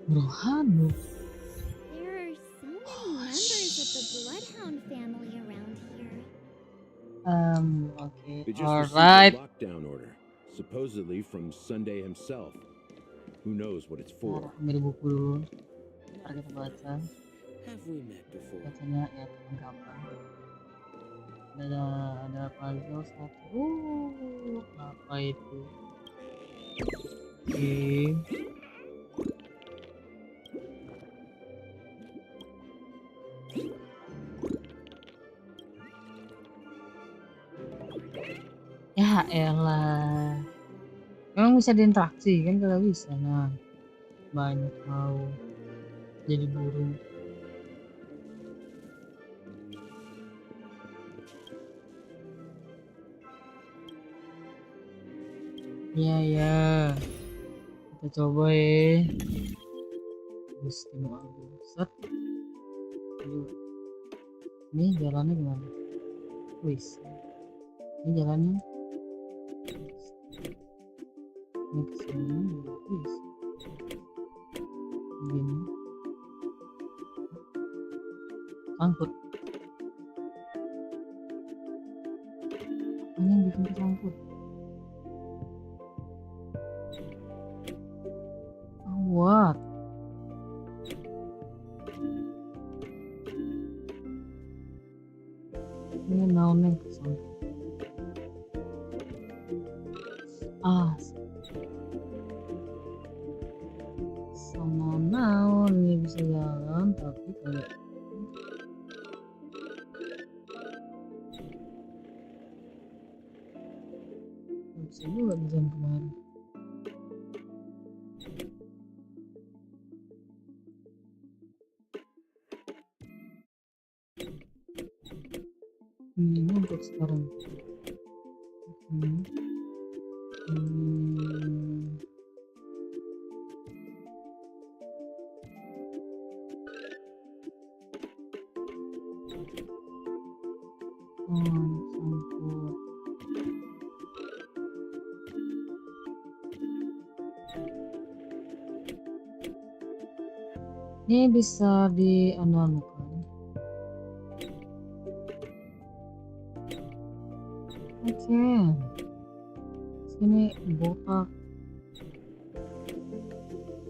Bro, Hanu. There are so many members of the Bloodhound family around here. Okay. They just Alright. received a lockdown order, supposedly from Sunday himself. Who knows what it's for? Ambil buku dulu. Ntar kita baca. Have we met before? Bacanya ya tanggapan. Ada puzzle satu. Apa itu? Oke. Ya, Ya elah. Emang bisa diinteraksi kan? Kalau bisa, nah banyak tahu jadi burung. Iya ya, kita coba ya. Terus tengok aku set. Ini jalannya gimana? Wis, ini jalannya. Ini kesini, wis. Begini. Sangkut. Ini yang bikin kesangkut. What? Ini naonnya kesangkut. Sama naon ini bisa jalan tapi kayak bisa juga di jam kemarin. Ini untuk sekarang. Sangkut. Ini bisa dianalkan. Oke. Sini botak.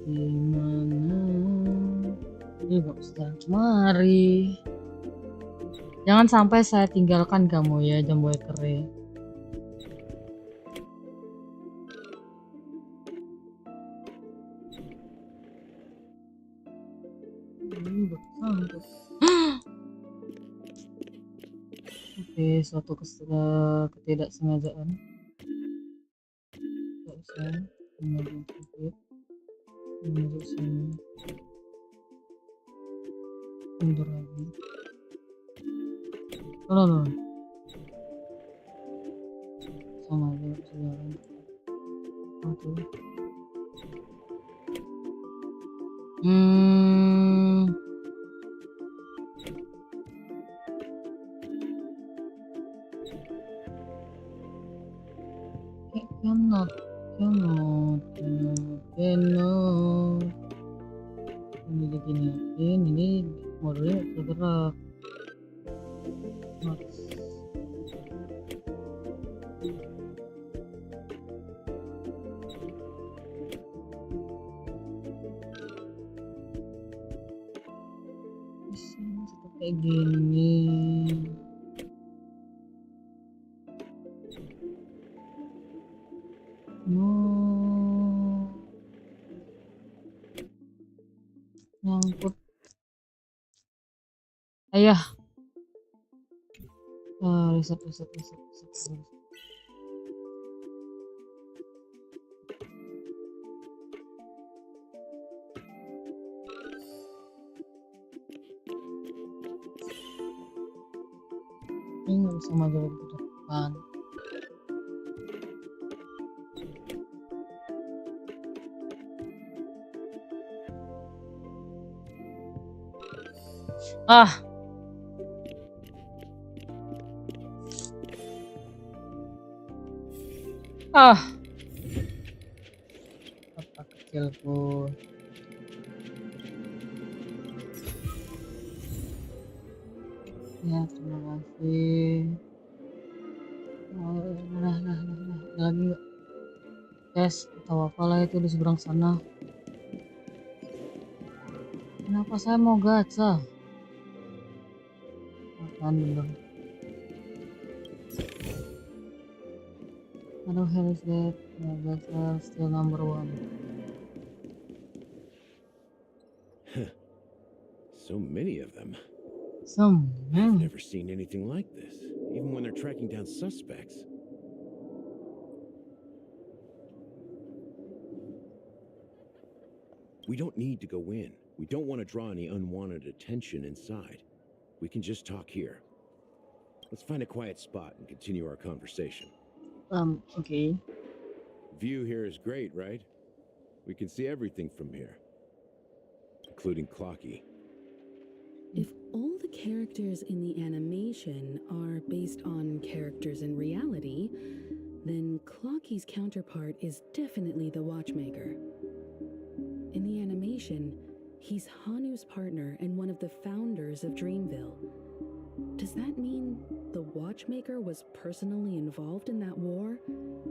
Gimana? Ini gak bisa kemari. Jangan sampai saya tinggalkan kamu ya, jambu kere. Ini bersangkut. Oke, suatu ketidaksengajaan. Gak bisa. Ini sedikit. Ini sini. Mundur lagi. Loh. Sama aja bisa jalan. Oke. Cannot. Ini diginiin, ini modulnya bergerak. Kayak gini. Nyangkut. Ayah. Riset. Ini nggak bisa maju ke depan. Apa kecilku. Ya, terima kasih. Nah, lagi nggak? Tes atau apalah itu di seberang sana. Kenapa saya mau gacha? Apaan bener? Aduh, hell is that? Ya, gacha still number 1. So many of them. Some. I've never seen anything like this, even when they're tracking down suspects. We don't need to go in. We don't want to draw any unwanted attention inside. We can just talk here. Let's find a quiet spot and continue our conversation. Okay. View here is great, right? We can see everything from here, including Clocky. If all the characters in the animation are based on characters in reality, then Clocky's counterpart is definitely the Watchmaker. In the animation, he's Hanu's partner and one of the founders of Dreamville. Does that mean the Watchmaker was personally involved in that war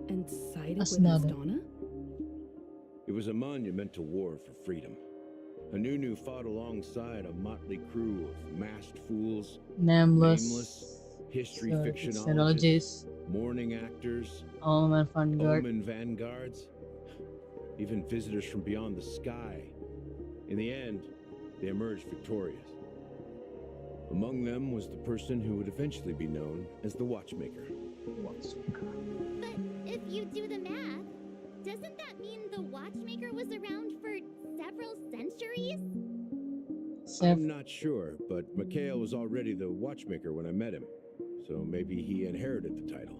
and sided with Astana? It was a monumental war for freedom. Hanunu fought alongside a motley crew of masked fools, nameless history fictionologists, mourning actors, Omen vanguards, even visitors from beyond the sky. In the end, they emerged victorious. Among them was the person who would eventually be known as the Watchmaker. But if you do the math, doesn't that mean the Watchmaker was around for several centuries? I'm not sure, but Mikhail was already the Watchmaker when I met him, so maybe he inherited the title.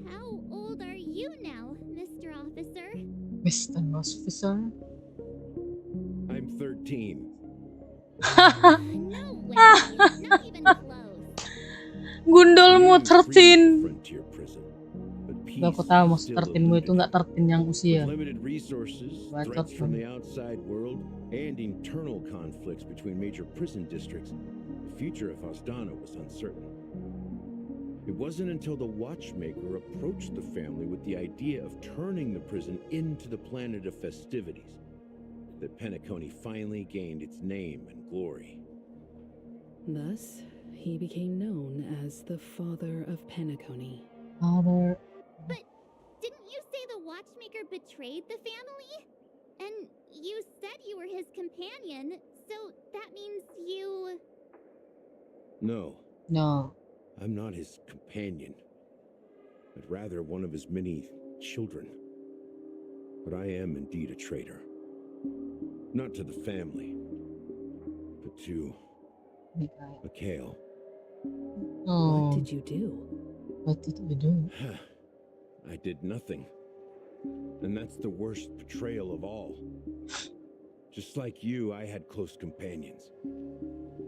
How old are you now, Mr. Officer? Mr. Officer? I'm 13. No way, not even close. Gundulmu 13. Frontier prison. Gak aku tahu maksud 13mu itu nggak 13 yang usia. Limited resources, threats from the outside world, and internal conflicts between major prison districts, the future of Astana was uncertain. It wasn't until the Watchmaker approached the family with the idea of turning the prison into the planet of festivities that Penacony finally gained its name and glory. Thus, he became known as the father of Penacony. Father. But didn't you say the Watchmaker betrayed the family? And you said you were his companion, so that means you... No. No. I'm not his companion, but rather one of his many children. But I am indeed a traitor. Not to the family, but to Mikhail. What did you do? What did you do? I did nothing. And that's the worst betrayal of all. Just like you, I had close companions.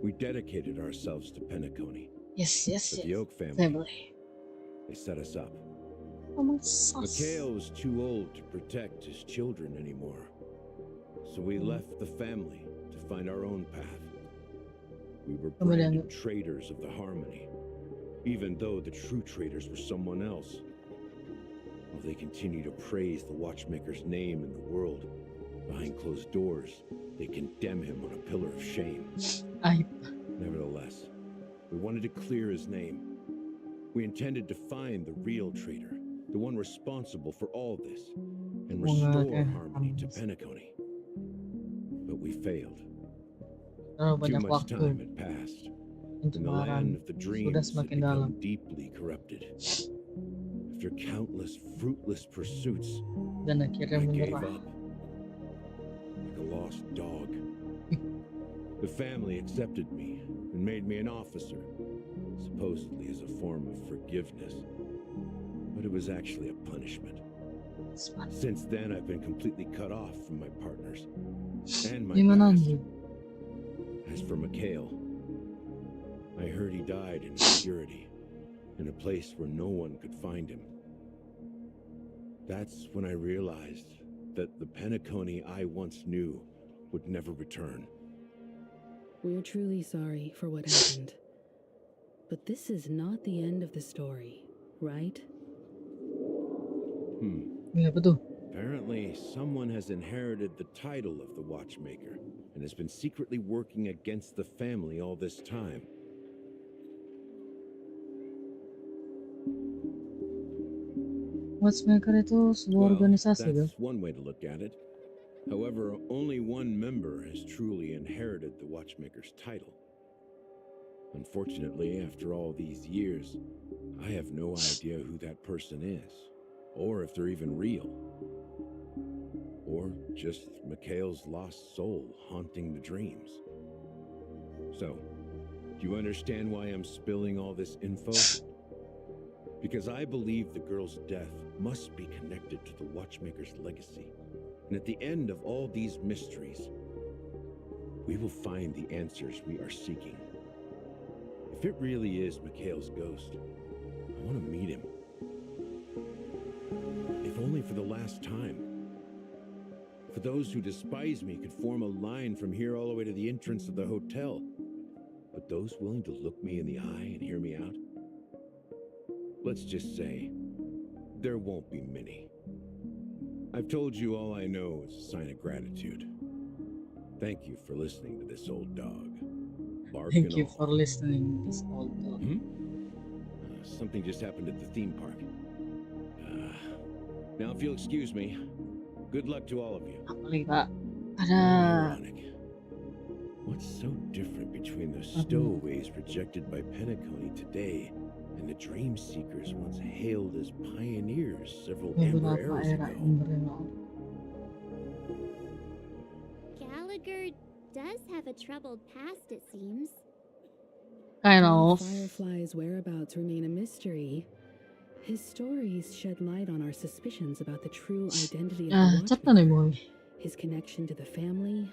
We dedicated ourselves to Penacony. Yes. But the Oak family, they set us up. Mikhail was too old to protect his children anymore. So we left the family to find our own path. We were branded traitors of the Harmony, even though the true traitors were someone else. While they continue to praise the Watchmaker's name in the world, behind closed doors, they condemn him on a pillar of shame. Nevertheless, we wanted to clear his name. We intended to find the real traitor, the one responsible for all this, and restore harmony to Penacony. But we failed. Too much time had passed, and the land of the dreams had become deeply corrupted. After countless fruitless pursuits, I gave up, like a lost dog. The family accepted me and made me an officer, supposedly as a form of forgiveness. But it was actually a punishment. Since then, I've been completely cut off from my partners and my past. As for Mikhail, I heard he died in obscurity, in a place where no one could find him. That's when I realized that the Penacony I once knew would never return. We're truly sorry for what happened. But this is not the end of the story, right? Apparently, someone has inherited the title of the Watchmaker and has been secretly working against the family all this time. Watchmaker itu sebuah organisasi, that's one way to look at it. However, only one member has truly inherited the Watchmaker's title. Unfortunately, after all these years, I have no idea who that person is, or if they're even real. or just Mikhail's lost soul haunting the dreams. So, do you understand why I'm spilling all this info? Because I believe the girl's death must be connected to the Watchmaker's legacy. And at the end of all these mysteries, we will find the answers we are seeking. If it really is Mikhail's ghost, I want to meet him. If only for the last time. For those who despise me could form a line from here all the way to the entrance of the hotel. But those willing to look me in the eye and hear me out? Let's just say, there won't be many. I've told you all I know is a sign of gratitude. Thank you for listening to this old dog. Bark Thank and you all. for listening to this old dog. Something just happened at the theme park. Now, if you'll excuse me, good luck to all of you. Apa lagi kak? Ada Ironic. What's so different between the stowaways rejected by Penacony today and the dream seekers once hailed as pioneers several amber beberapa eras era ago? Ember yang lalu. Gallagher does have a troubled past, it seems. Kind While of. Firefly's whereabouts remain a mystery, his stories shed light on our suspicions about the true identity of the Cepat nih Watchmaker, boy. his connection to the family,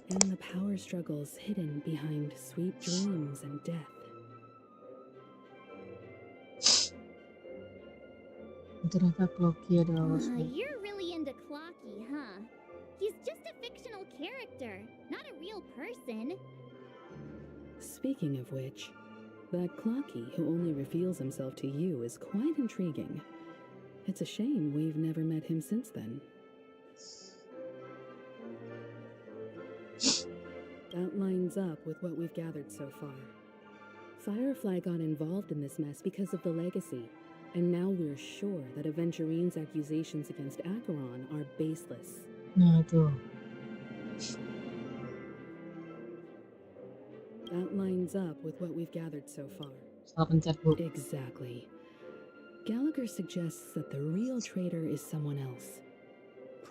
and the power struggles hidden behind sweet dreams and death. Ternyata Clocky adalah You're really into Clocky, huh? He's just a fictional character, not a real person. Speaking of which, that Clocky who only reveals himself to you is quite intriguing. It's a shame we've never met him since then. That lines up with what we've gathered so far. Firefly got involved in this mess because of the legacy, and now we're sure that Aventurine's accusations against Acheron are baseless. Nah itu. That lines up with what we've gathered so far. Salah pencet bu. Exactly. Gallagher suggests that the real traitor is someone else,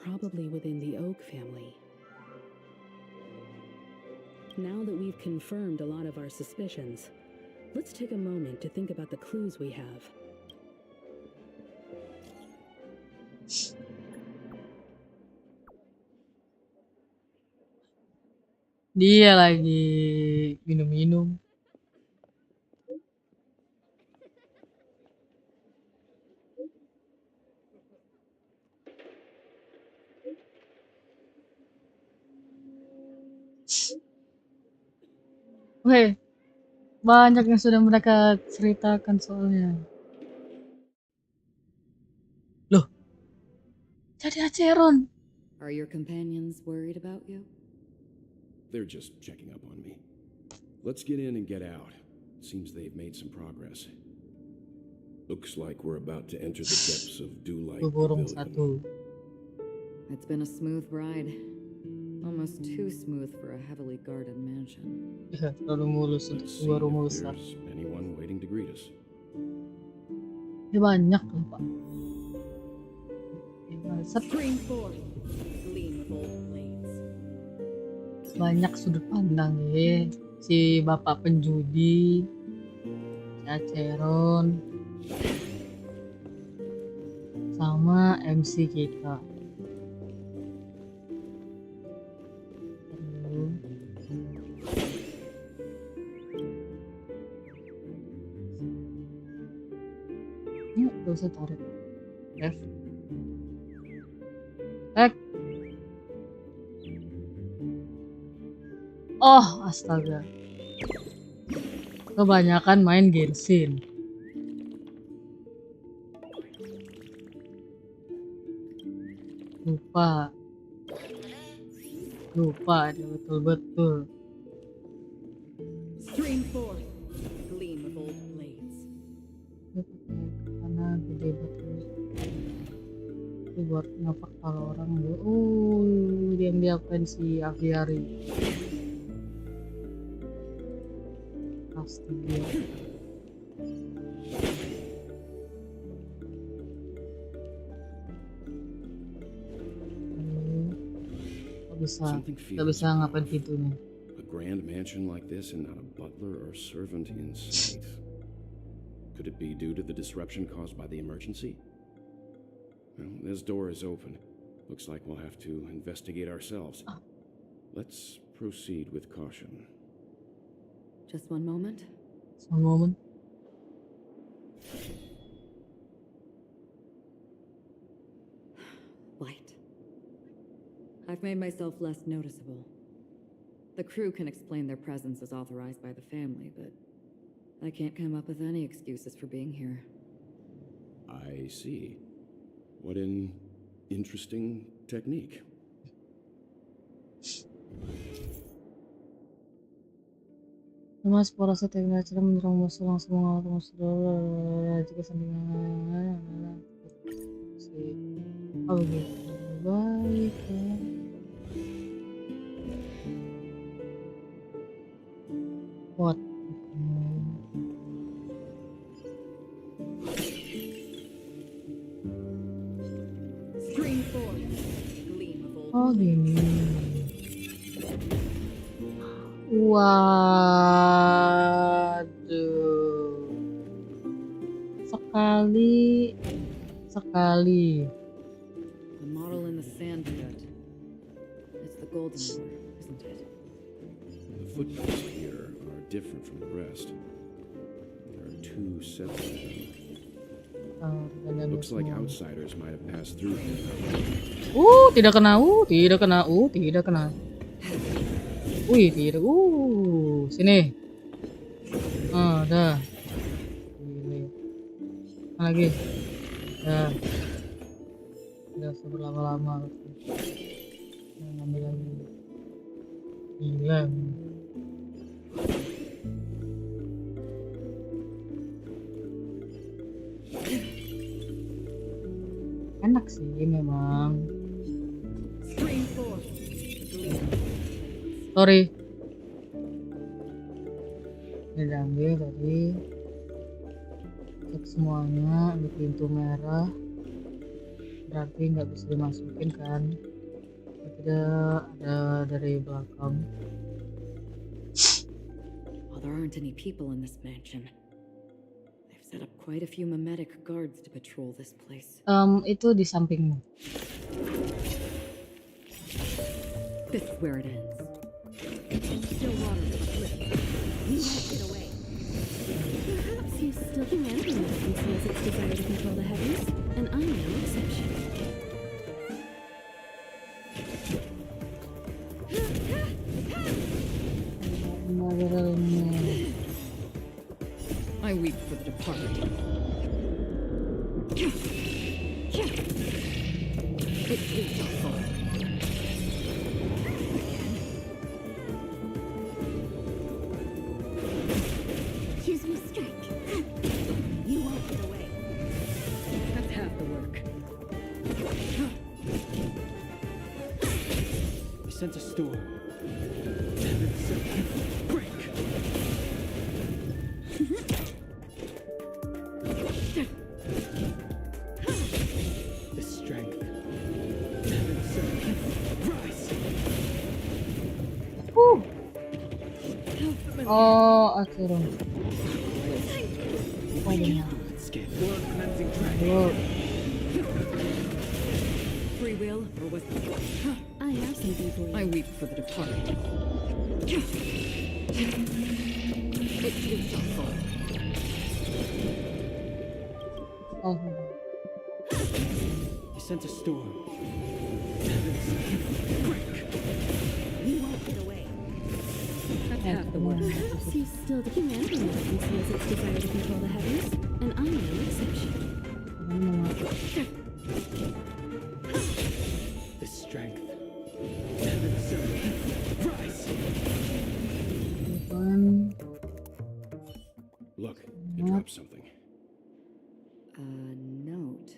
probably within the Oak family. Now that we've confirmed a lot of our suspicions, let's take a moment to think about the clues we have. Dia lagi minum-minum. Oke, banyak yang sudah mereka ceritakan soalnya. Loh, jadi Acheron. Are your companions worried about you? They're just checking up on me. Let's get in and get out. Seems they've made some progress. Looks like we're about to enter the depths of Dewlight Burung Pavilion. satu. It's been a smooth ride. Almost too smooth for a heavily guarded mansion. Terlalu mulus untuk Let's see sebuah rumah if besar. there's anyone waiting to greet us. Ini banyak loh pak. Stream forth, gleam of old blades. Banyak sudut pandang ya. Si bapak penjudi, si Acheron, sama MC kita. Yuk, gak usah tarik. F. Oh, astaga. Kebanyakan main Genshin. Lupa dia betul-betul. Stream forth, gleam of old blades. Karena gede betul. Itu buat ngapak kalau orang dia yang diapain si Aviari. Pasti dia. Something nggak feels bisa ngapain off. pintunya. A grand mansion like this and not a butler or servant in sight. Could it be due to the disruption caused by the emergency? Well, this door is open. Looks like we'll have to investigate ourselves. Let's proceed with caution. Just one moment. One moment. Light. I've made myself less noticeable. The crew can explain their presence as authorized by the family, but I can't come up with any excuses for being here. I see. What an interesting technique. Mas porosnya teknik acara menyerang musuh langsung mengalahkan musuh jika sandingan oh gitu baik ya. What? Oh gini. Waduh. Sekali. The model in the sand pit. It's the golden door, isn't it? The footprints here are different from the rest. There are two sets of them. Looks like outsiders might have passed through here. Tidak kena. Wih, tidak. Sini. Dah. Gini. Lagi. Dah. Udah berlama-lama. Ngambil lagi. Gila. Enak sih memang. Sorry. Ini diambil tadi. Cek semuanya di pintu merah. Berarti nggak bisa dimasukin kan? Tidak ada dari belakang. Well, there aren't any people in this mansion. They've set up quite a few mimetic guards to patrol this place. Itu di sampingmu. This is where it ends. Still water to the cliff. We won't get away. Perhaps you still can handle it since its desire to control the heavens, and I am no exception. I weep for the departed. It is your fault. Use my strike. You won't get away. That's half the work. I sense a storm. Break. The strength. Rise. Akhirnya. Free will, or was I have something for you. I weep for the departed. It is your fault. I sense a storm. You won't get away. That's half the work. Perhaps you still can handle it since its desire to control the heavens, and I am no exception. The strength. Rise. Look, you dropped something. A note.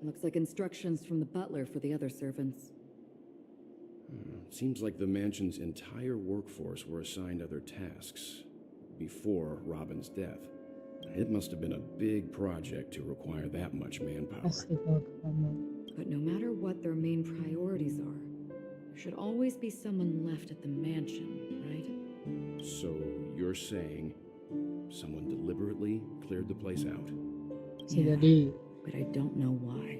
Looks like instructions from the butler for the other servants. Seems like the mansion's entire workforce were assigned other tasks before Robin's death. It must have been a big project to require that much manpower. But no matter what their main priorities are, There should always be someone left at the mansion, right? So you're saying someone deliberately cleared the place out? Bisa jadi. But I don't know why.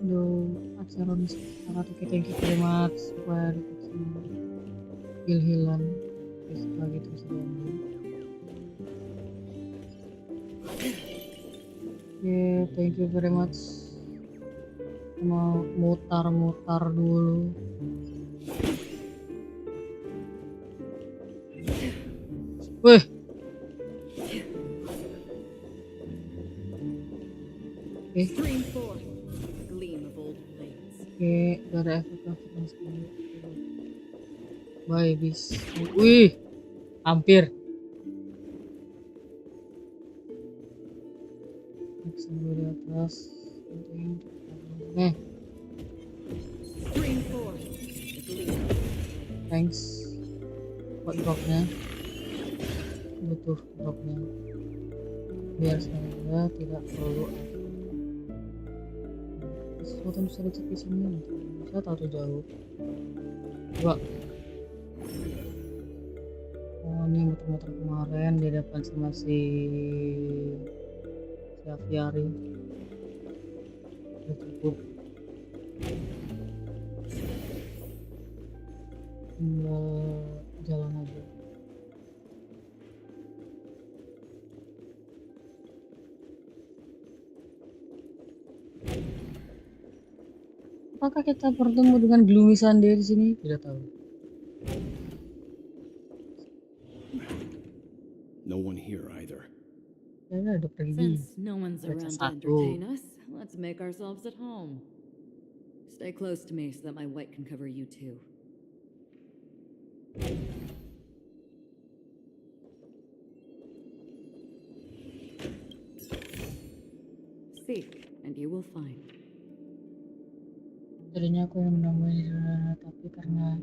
Aduh, Aksaron sangat oke, thank you very much supaya dapat Hilhilan setelah gitu sebelumnya. Thank you very much. Mau mutar-mutar dulu. Wih. Stream 4. Gleam of old blades. Oke, gak ada efek sekali. Bye, bis. Wih, hampir. Sambil di atas. Stream 4. Thanks buat dropnya. Butuh dropnya. Biar saya tidak perlu sesuatu yang bisa dicek di sini. Saya tahu tuh jauh. Coba. Oh, ini motor-motor kemarin di depan sama si Aviari. Udah cukup. Tinggal jalan aja. Apakah kita bertemu dengan Gloomy Sunday di sini? Tidak tahu. No one here either. Ya, udah pergi. Since no one's around to entertain us, let's make ourselves at home. Stay close to me so that my white can cover you too. Seek, and you will find. Tadinya aku yang menemukan tapi karena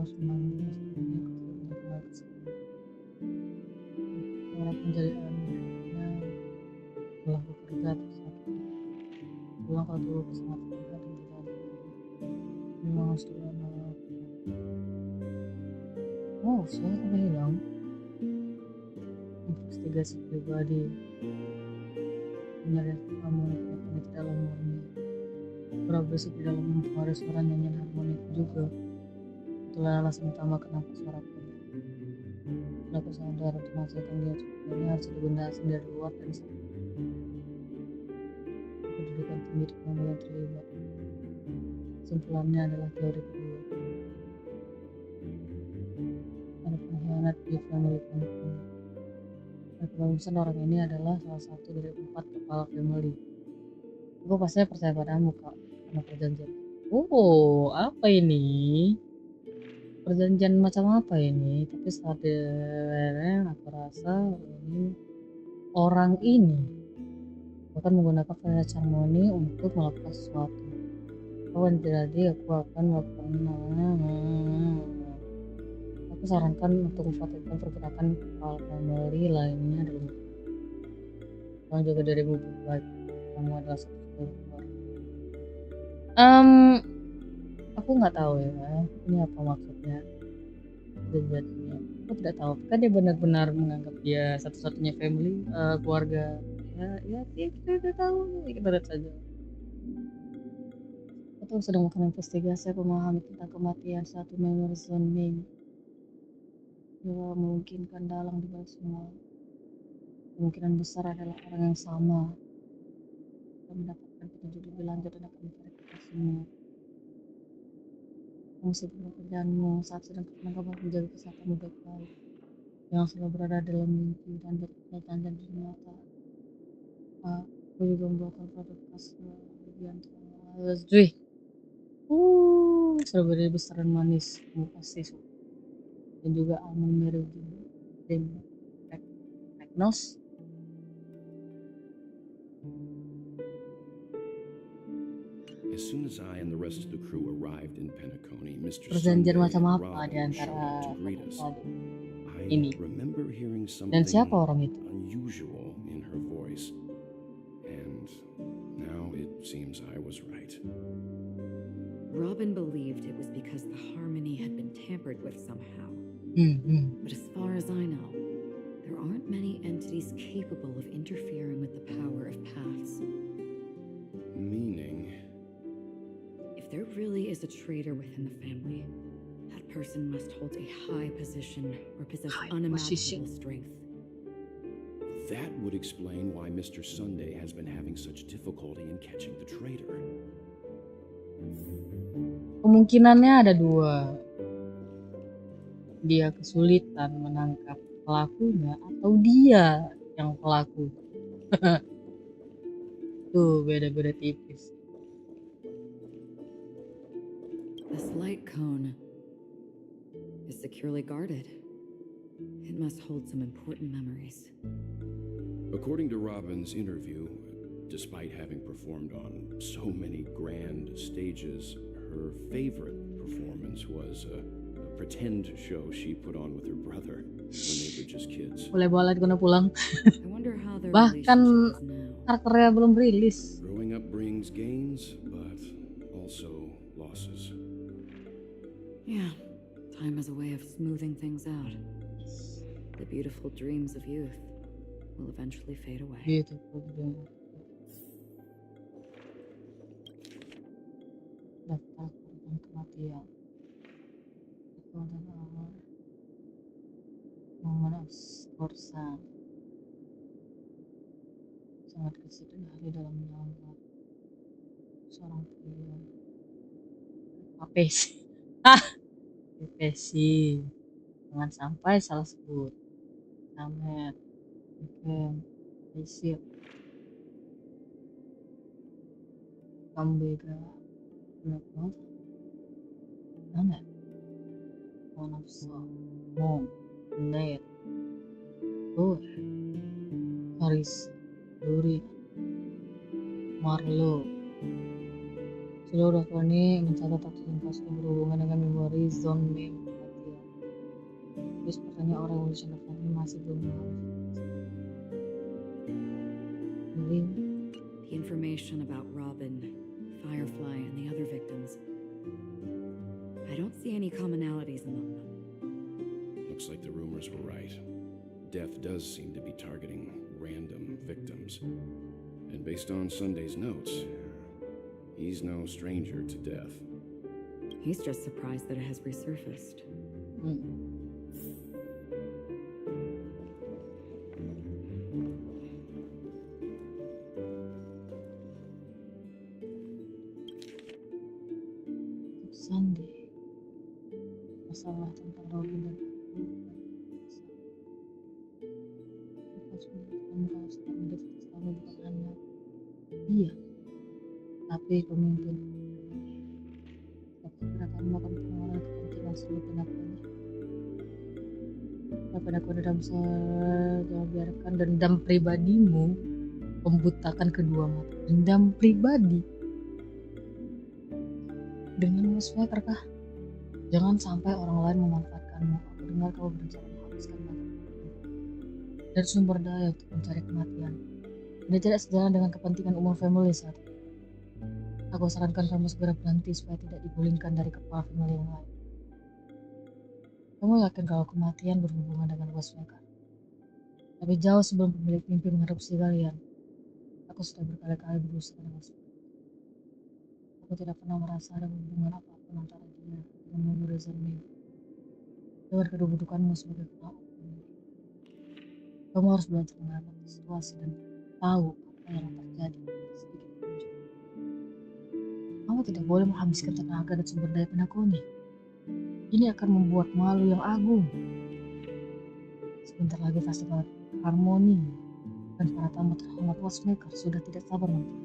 semuanya orang penjalian telah bekerja pulang kalau dulu sangat bekerja dan tidak memang harus saya sampai hilang investigasi pribadi menyadari kamu di dalam murni berbagi di dalam mempengaruhi suara nyanyian harmoni juga. Itulah alasan utama kenapa suaraku aku sadar untuk menghasilkan dia sebenarnya harus dibenda dari luar dan kedudukan tinggi di family yang terlibat. Kesimpulannya adalah teori kedua, ada pengkhianat di family kampung. Dan kebagusan orang ini adalah salah satu dari 4 kepala family. Aku pastinya percaya padamu kak, karena perjanjian. Oh, apa ini? Perjanjian macam apa ini? Tapi sebenarnya aku rasa ini orang ini akan menggunakan privasi harmoni untuk melakukan sesuatu. Kalau jadi aku akan melakukan. Aku sarankan untuk memperhatikan pergerakan kepala family lainnya dalam. Kamu juga darimu baik. Kamu adalah satu keluar. Aku nggak tahu ya ini apa maksudnya jadinya. Aku tidak tahu kan dia benar-benar menganggap dia satu-satunya family keluarga ya kita udah tahu kita lihat saja. Aku sedang melakukan investigasi memahami tentang kematian satu memori zoning juga memungkinkan dalang di balik semua. Kemungkinan besar adalah orang yang sama akan mendapatkan petunjuk lebih lanjut dan akan memverifikasinya. Kamu sibuk pekerjaanmu saat sedang kabar menjaga kesehatanmu baik-baik. Jangan selalu berada dalam mimpi dan bertanya di nyata. Aku juga membuatkan produk khas bagian terus. Strawberry besar dan manis, kamu pasti suka. Dan juga almond meringue dan Agnos. As soon as I and the rest of the crew arrived in Penacony, Mr. Perjanjian Sunday macam and apa Rob di antara showed up to greet us. tadi I ini? remember hearing Dan siapa something orang itu? unusual in her choice. And now it seems I was right. Robin believed it was because the harmony had been tampered with somehow. But as far as I know, there aren't many entities capable of interfering with the power of paths. Meaning? If there really is a traitor within the family, that person must hold a high position or possess unimaginable strength. That would explain why Mr. Sunday has been having such difficulty in catching the traitor. Kemungkinannya ada dua. Dia kesulitan menangkap pelakunya atau dia yang pelaku. Tuh beda-beda tipis. This light cone is securely guarded. It must hold some important memories. According to Robin's interview, despite having performed on so many grand stages, her favorite performance was a pretend show she put on with her brother when they were just kids. Boleh banget guna pulang. I wonder how their Bahkan relationship is now. karakternya belum rilis. Growing up brings gains, but also losses. Yeah, time has a way of smoothing things out. The beautiful dreams of youth will eventually fade away. Beautiful dream. Daftar korban kematian. Itu adalah momen korsan. Sangat kesulitan hari dalam menyelamatkan seorang pria. Apesi. Apesi. Jangan sampai salah sebut. Amet. Oke. Isir. Kambega. Berapa? Mana? Monopso. Mom. Net. Haris. Duri. Marlo. Seluruh ini mencatat aktivitas yang berhubungan dengan memori zone meme. Terus pertanyaan orang yang usia ini masih belum The information about Robin, Firefly, and the other victims. I don't see any commonalities among them. Looks like the rumors were right. Death does seem to be targeting random victims. And based on Sunday's notes, he's no stranger to death. He's just surprised that it has resurfaced. Sunday. Masalah tentang Robin dan kamu bukan hanya dia, tapi pemimpin. Karena kamu akan pengaruh kepentingan seluruh pendakwanya. Pendakwanya dalam jangan biarkan dendam pribadimu membutakan kedua mata. Dendam pribadi dengan musmaker kah? Jangan sampai orang lain memanfaatkanmu. Aku dengar kau berencana menghabiskan banyak dan sumber daya untuk mencari kematian. Ini tidak sejalan dengan kepentingan umum family saat ini. Aku sarankan kamu segera berhenti supaya tidak digulingkan dari kepala family yang lain. Kamu yakin kalau kematian berhubungan dengan Wasmaker? Tapi jauh sebelum pemilik mimpi mengerupsi kalian, aku sudah berkali-kali berusaha dengan Wasmaker. Aku tidak pernah merasa ada hubungan apapun antara dia dengan memori mimpi. Dengan kedudukanmu sebagai kepala family, kamu harus belajar menghadapi situasi dan tahu apa yang terjadi. Kamu tidak boleh menghabiskan tenaga dan sumber daya penakoni. Ini akan membuat malu yang agung. Sebentar lagi festival harmoni dan para tamu terhormat Watchmaker sudah tidak sabar menanti.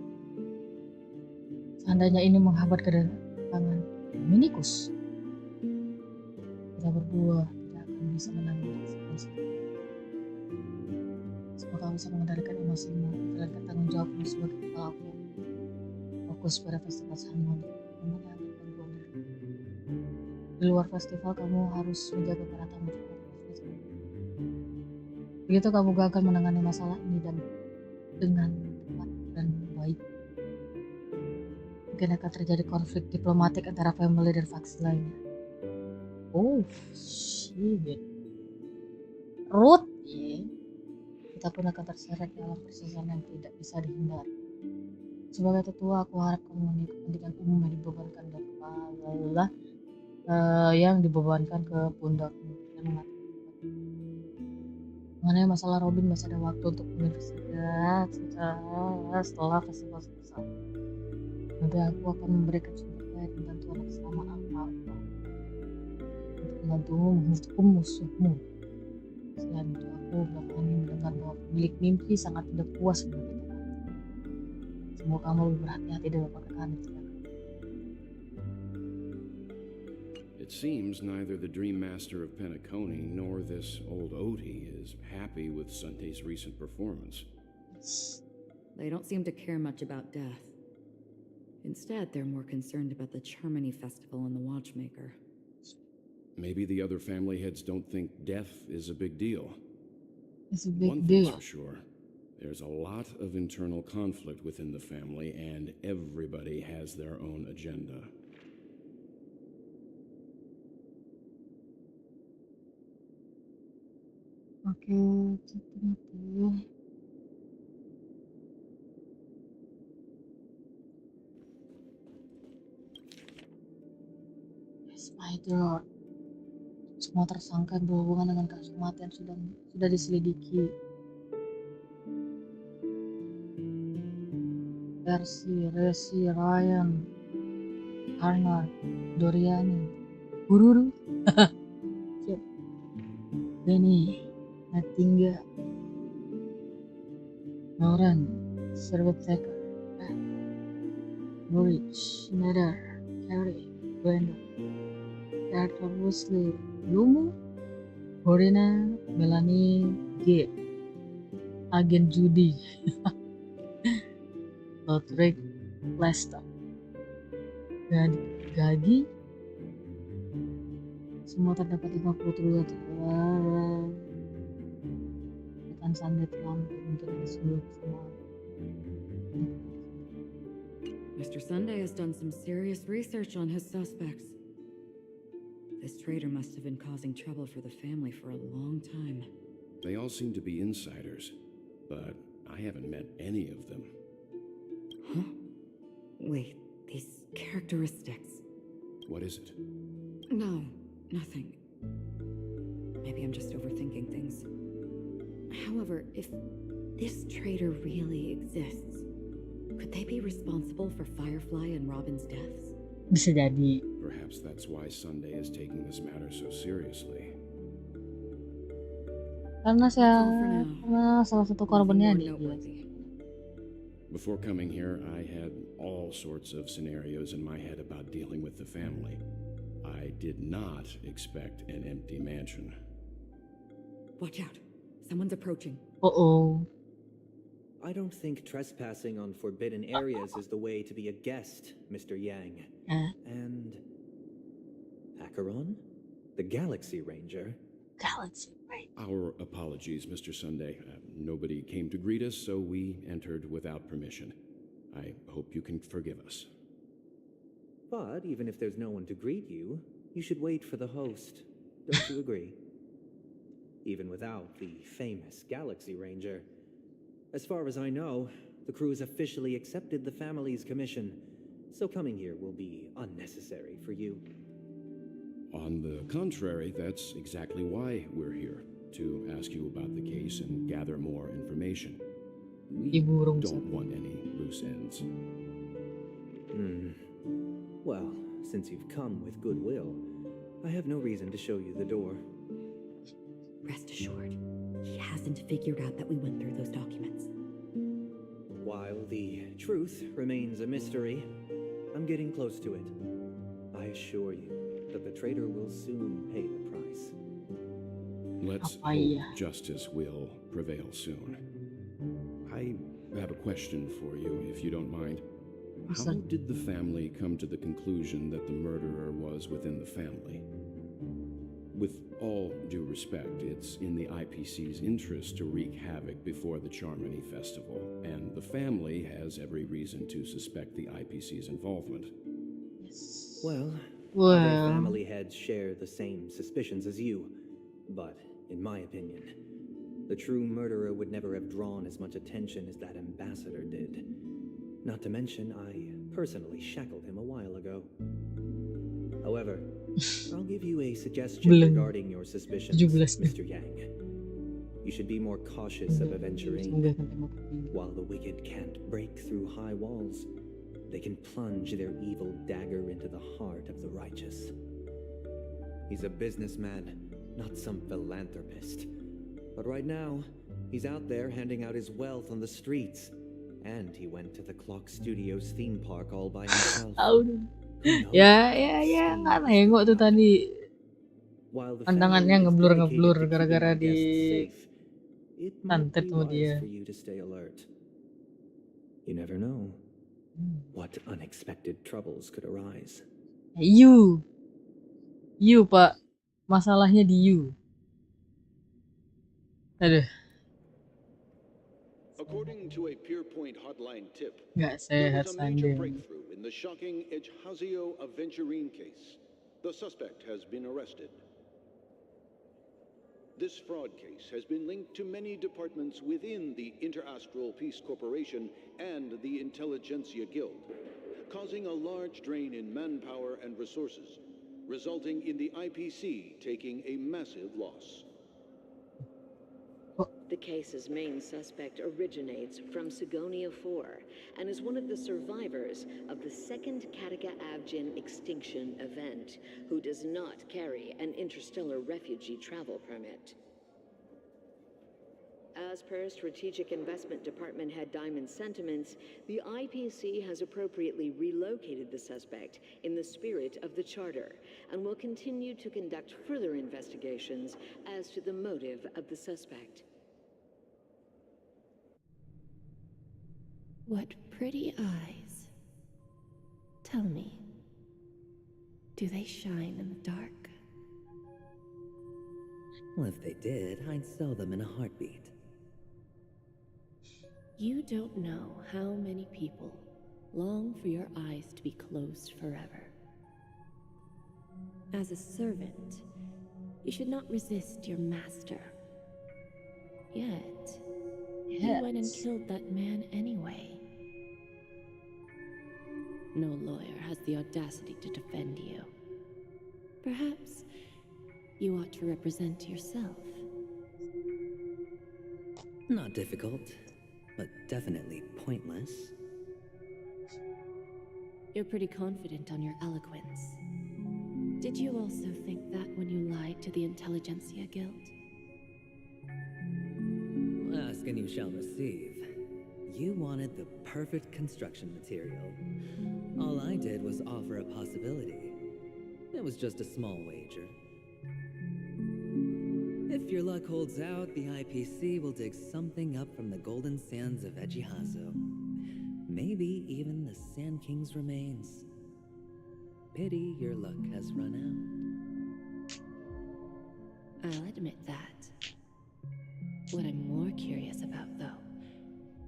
Seandainya ini menghambat kedatangan Dominikus, kita berdua tidak akan bisa menangani situasi. Semoga kamu bisa mengendalikan emosimu dan tanggung jawabmu sebagai kepala aku. Fokus pada festival harmoni. Di luar festival kamu harus menjaga para tamu. Begitu kamu gagal menangani masalah ini dan dengan tepat dan baik. Mungkin akan terjadi konflik diplomatik antara family dan faksi lainnya. Oh, shit. Root, ya. Kita pun akan terseret dalam perselisihan yang tidak bisa dihindari. Sebagai tetua, aku harap kamu kepentingan umum yang dibebankan ke pundakmu dan mengatakan mengenai masalah Robin masih ada waktu untuk menginvestigasi setelah festival selesai. Nanti aku akan memberikan sumber daya dan bantuan atas nama apa-apa untuk membantumu menghukum musuhmu. Selain itu, aku belakangan ini mendengar bahwa pemilik mimpi sangat tidak puas dengan kita. Semoga kamu lebih berhati-hati dalam perkataan itu. It seems neither the Dream Master of Penacony nor this old Odie is happy with Sunday's recent performance. They don't seem to care much about death. Instead, they're more concerned about the Charmony Festival and the Watchmaker. Maybe the other family heads don't think death is a big deal. It's a big One deal. thing's for sure. There's a lot of internal conflict within the family, and everybody has their own agenda. Oke, cepet. Yes, my God. Semua tersangka yang berhubungan dengan kasus kematian sudah diselidiki. Resi, Ryan, Arnold, Doriani, Bururu, Benny, Natinga, Noran, Serveteka, Norwich, Nether, Carey, Brenda, Carter Wesley, Lumu, Horina, Melanie, G, Agen Judy, Lotrick, Lester, Gagi, semua terdapat 52 telah rekan Sunday terlambat untuk disuruh bersama. Mr. Sunday has done some serious research on his suspects. This traitor must have been causing trouble for the family for a long time. They all seem to be insiders, but I haven't met any of them. Huh? Wait, these characteristics. What is it? No, nothing. Maybe I'm just overthinking things. However, if this traitor really exists, could they be responsible for Firefly and Robin's deaths? Bisa jadi. Perhaps that's why Sunday is taking this matter so seriously. Karena salah satu korbannya dia. Before coming here, I had all sorts of scenarios in my head about dealing with the family. I did not expect an empty mansion. Watch out. Someone's approaching. Uh-oh. I don't think trespassing on forbidden areas is the way to be a guest, Mr. Yang. And Acheron? The Galaxy Ranger? Galaxy Ranger. Our apologies, Mr. Sunday. Nobody came to greet us, so we entered without permission. I hope you can forgive us. But even if there's no one to greet you, you should wait for the host. Don't you agree? Even without the famous Galaxy Ranger. As far as I know, the crew has officially accepted the family's commission, so coming here will be unnecessary for you. On the contrary, that's exactly why we're here, to ask you about the case and gather more information. We don't want any loose ends. Well, since you've come with goodwill, I have no reason to show you the door. Rest assured, he hasn't figured out that we went through those documents. While the truth remains a mystery, I'm getting close to it. I assure you that the traitor will soon pay the price. Let's hope justice will prevail soon. I have a question for you, if you don't mind. How did the family come to the conclusion that the murderer was within the family? With all due respect, it's in the IPC's interest to wreak havoc before the Charmony Festival, and the family has every reason to suspect the IPC's involvement. Well, other Well, family heads share the same suspicions as you, but in my opinion, the true murderer would never have drawn as much attention as that ambassador did. Not to mention, I personally shackled him a while ago. However, I'll give you a suggestion Belum. regarding your suspicions, 17. Mr. Yang. You should be more cautious of aventuring. While the wicked can't break through high walls, they can plunge their evil dagger into the heart of the righteous. He's a businessman, not some philanthropist. But right now, he's out there handing out his wealth on the streets. And he went to the Clock Studios theme park all by himself. ya nggak nengok tuh tadi While the pandangannya family is ngeblur dedicated to gara-gara keeping our di guests safe, it might santet be sama wise dia. for you to stay alert. You never know what unexpected troubles could arise. You Pak, masalahnya di you. Aduh, According to a Peerpoint hotline tip, nggak there sehat was a major Sandeng. breakthrough in the shocking Ejhazio Aventurine case. The suspect has been arrested. This fraud case has been linked to many departments within the Interastral Peace Corporation and the Intelligentsia Guild, causing a large drain in manpower and resources, resulting in the IPC taking a massive loss. The case's main suspect originates from Sigonia 4 and is one of the survivors of the second Kataka Avgin extinction event, who does not carry an interstellar refugee travel permit. As per Strategic Investment Department Head Diamond's sentiments, the IPC has appropriately relocated the suspect in the spirit of the Charter and will continue to conduct further investigations as to the motive of the suspect. What pretty eyes. Tell me, do they shine in the dark? Well, if they did, I'd sell them in a heartbeat. You don't know how many people long for your eyes to be closed forever. As a servant, you should not resist your master. Yet, you went and killed that man anyway. No lawyer has the audacity to defend you. Perhaps you ought to represent yourself. Not difficult, but definitely pointless. You're pretty confident on your eloquence. Did you also think that when you lied to the Intelligentsia Guild? Ask and you shall receive. You wanted the perfect construction material. All I did was offer a possibility. It was just a small wager. If your luck holds out, the IPC will dig something up from the golden sands of Ejihazo. Maybe even the Sand King's remains. Pity your luck has run out. I'll admit that. What I'm more curious about, though,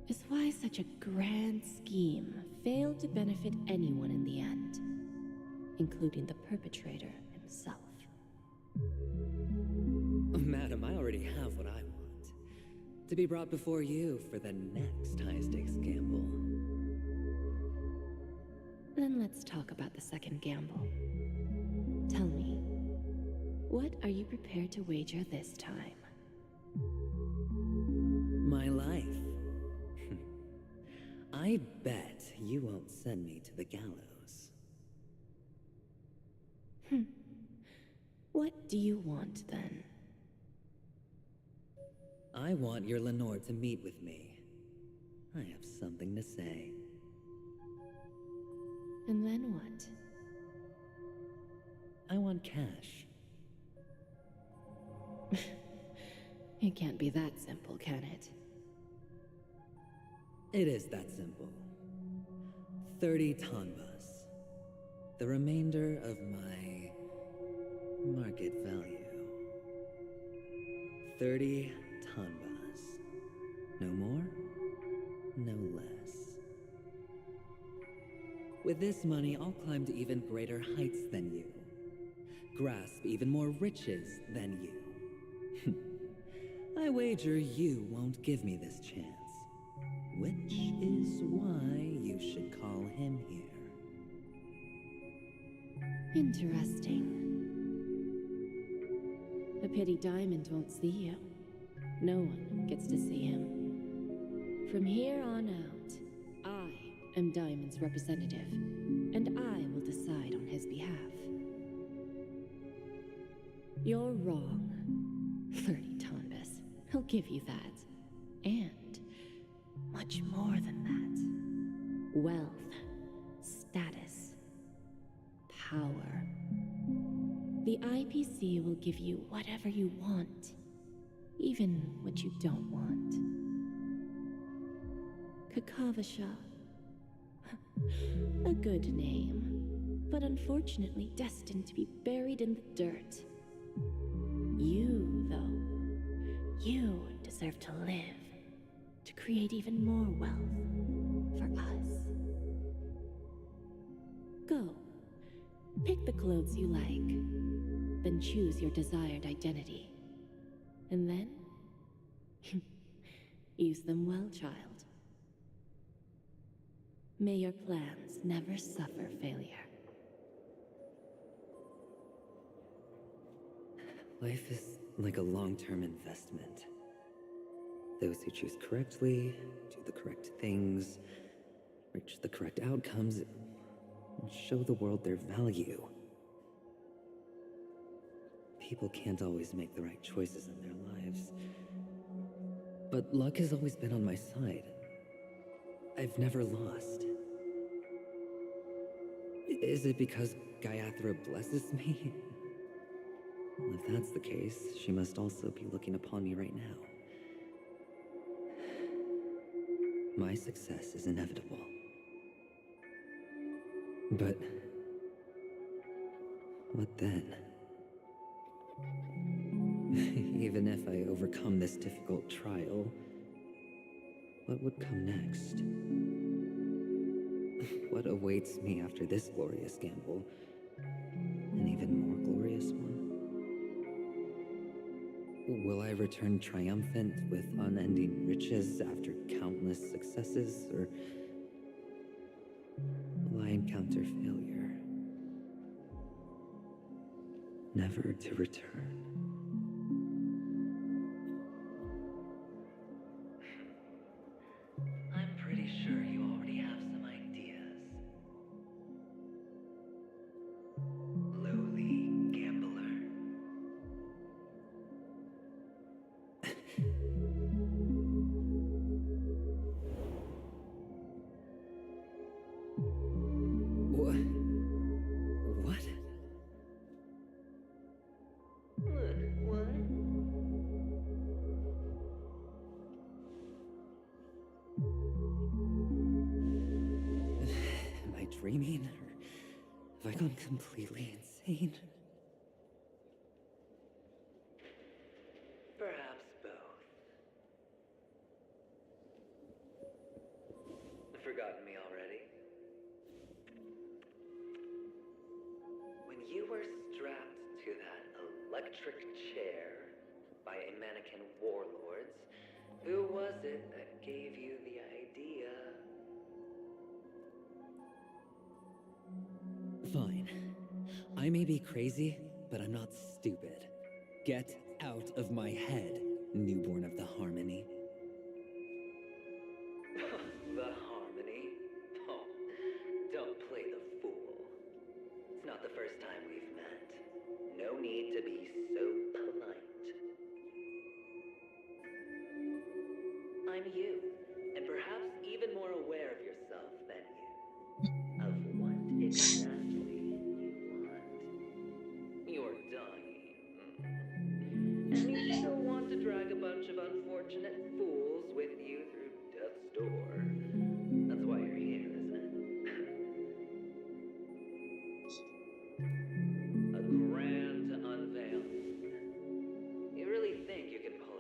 is why such a grand scheme failed to benefit anyone in the end, including the perpetrator himself. Madam, I already have what I want. To be brought before you for the next high-stakes gamble. Then let's talk about the second gamble. Tell me, what are you prepared to wager this time? My life. I bet you won't send me to the gallows. What do you want, then? I want your Lenore to meet with me. I have something to say. And then what? I want cash. It can't be that simple, can it? It is that simple. 30 tanbas. The remainder of my market value. 30 tanbas. No more, no less. With this money, I'll climb to even greater heights than you. Grasp even more riches than you. I wager you won't give me this chance. Which is why you should call him here. Interesting. A pity Diamond won't see you. No one gets to see him. From here on out, I am Diamond's representative, and I will decide on his behalf. You're wrong. 30 tonbas. He'll give you that. And much more than that. Wealth, status, power. The IPC will give you whatever you want, even what you don't want. Kakavasha. A good name, but unfortunately destined to be buried in the dirt. You, though, you deserve to live, to create even more wealth for us. Go, pick the clothes you like, then choose your desired identity. And then, use them well, child. May your plans never suffer failure. Life is like a long-term investment. Those who choose correctly, do the correct things, reach the correct outcomes, and show the world their value. People can't always make the right choices in their lives. But luck has always been on my side. I've never lost. Is it because Gayatri blesses me? Well, if that's the case, she must also be looking upon me right now. My success is inevitable. But what then? Even if I overcome this difficult trial, what would come next? What awaits me after this glorious gamble? An even more glorious one? Will I return triumphant with unending riches after countless successes, or will I encounter failure, never to return? I'm pretty sure you already have some ideas. Lowly gambler. What? What? What? Am I dreaming, or have I gone completely insane? Perhaps both. Forgotten me already? When you were strapped to that electric chair by a mannequin warlords, who was it that gave you the idea? Fine. I may be crazy, but I'm not stupid. Get out of my head, newborn of the Harmony. The Harmony? Oh, don't play the fool. It's not the first time we've met. No need to be so polite. I'm you, and perhaps even more aware of yourself than you. Of what exactly you want. You're dying. And you still want to drag a bunch of unfortunate fools with you through death's door. That's why you're here, isn't it? A grand unveiling. You really think you can pull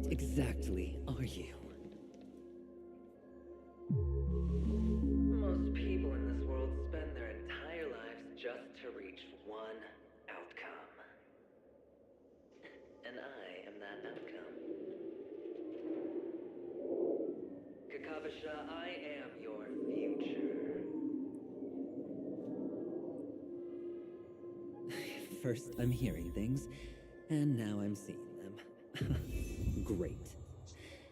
exactly are you? Most people in this world spend their entire lives just to reach one outcome. And I am that outcome. Kakavasha, I am your future. First, I'm hearing things, and now I'm seeing them. Great.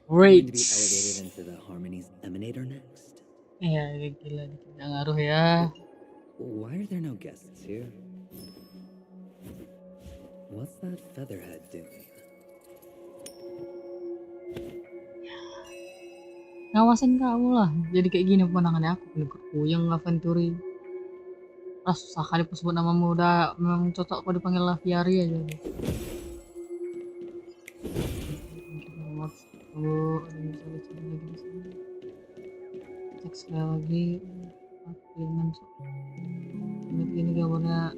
Going to be elevated into the Harmony's Emanator next. Ya gila dikit nggak ngaruh ya. Why are there no guests here? What's that featherhead doing? Ngawasin kamu lah. Jadi kayak gini pemandangannya aku puyeng Aventuri. Susah kali pas sebut namamu, udah memang cocok kok dipanggil Laviari aja. Cek sekali lagi. Ini gambarnya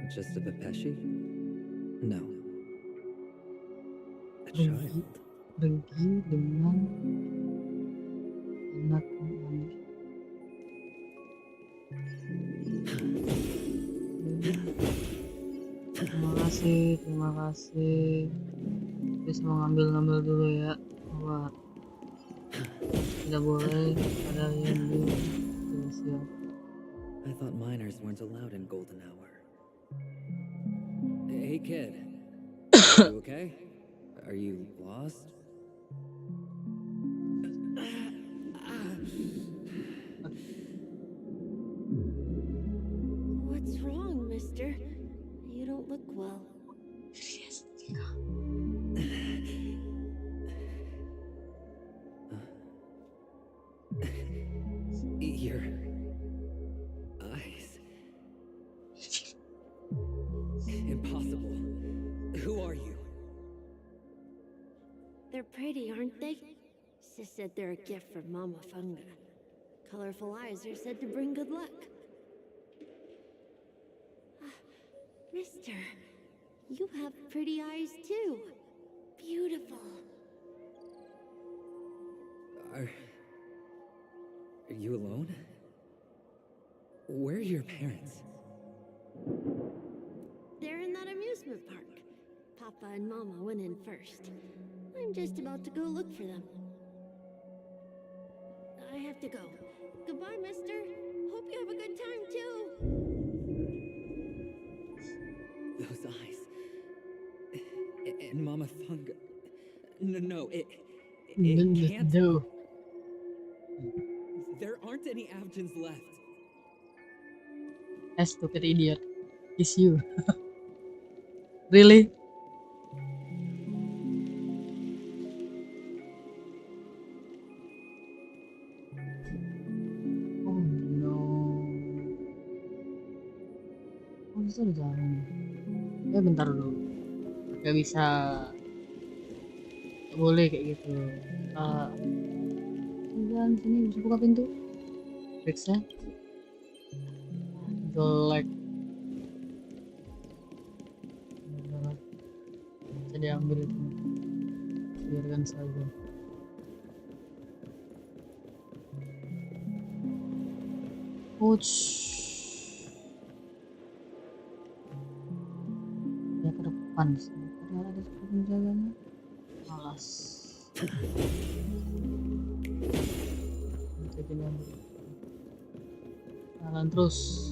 Just a Pepeshi? No. A child. Pergi dengan anak aneh. Terima kasih. Bisa mengambil dulu ya. Buat tidak boleh ada yang siap. I thought minors weren't allowed in golden hour. Hey kid, are you okay? Are you lost? What's wrong, mister? You don't look well. Your eyes. Impossible. Who are you? They're pretty, aren't they? Sis said they're a gift from Mama Funga. Colorful eyes are said to bring good luck. Mister, you have pretty eyes too. Beautiful. Are you alone? Where are your parents? They're in that amusement park. Papa and Mama went in first. I'm just about to go look for them. I have to go. Goodbye, mister. Hope you have a good time, too. Those eyes. And Mama Funga. No, it can't. No. There aren't any Avgens left. Stupid idiot. It's you. Really? Oh no. Oh bisa udah jalan. Bentar dulu. Gak bisa. Gak boleh kayak gitu. Jalan sini bisa buka pintu. Periksa. Jelek. Bisa diambil itu. Biarkan saja. Ouch. Ya ke depan sih. Padahal ada penjaganya. Malas. Jalan terus.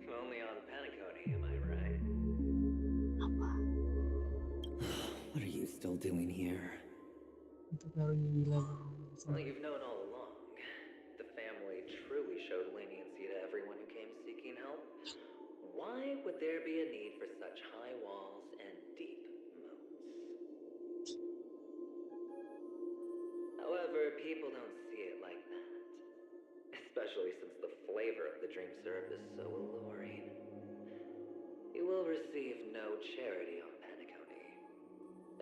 Only on Paniconi, am I right? What are you still doing here? Well, you've known all along. The family truly showed leniency to everyone who came seeking help. Why would there be a need for such high walls and deep moats? However, people don't see it like that. Especially since the flavor of the dream syrup is so alluring. You will receive no charity on Paniconi.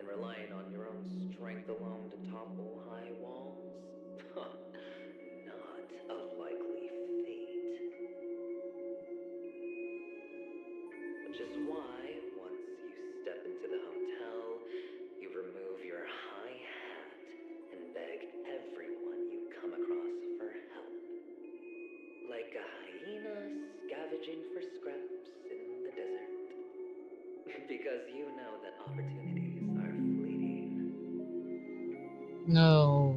And relying on your own strength alone to topple high walls Which is why, once you step into the hotel, you remove your high hat and beg everyone you come across for help. Like a hyena scavenging for scraps in the desert. Because you know that opportunities are fleeting. No.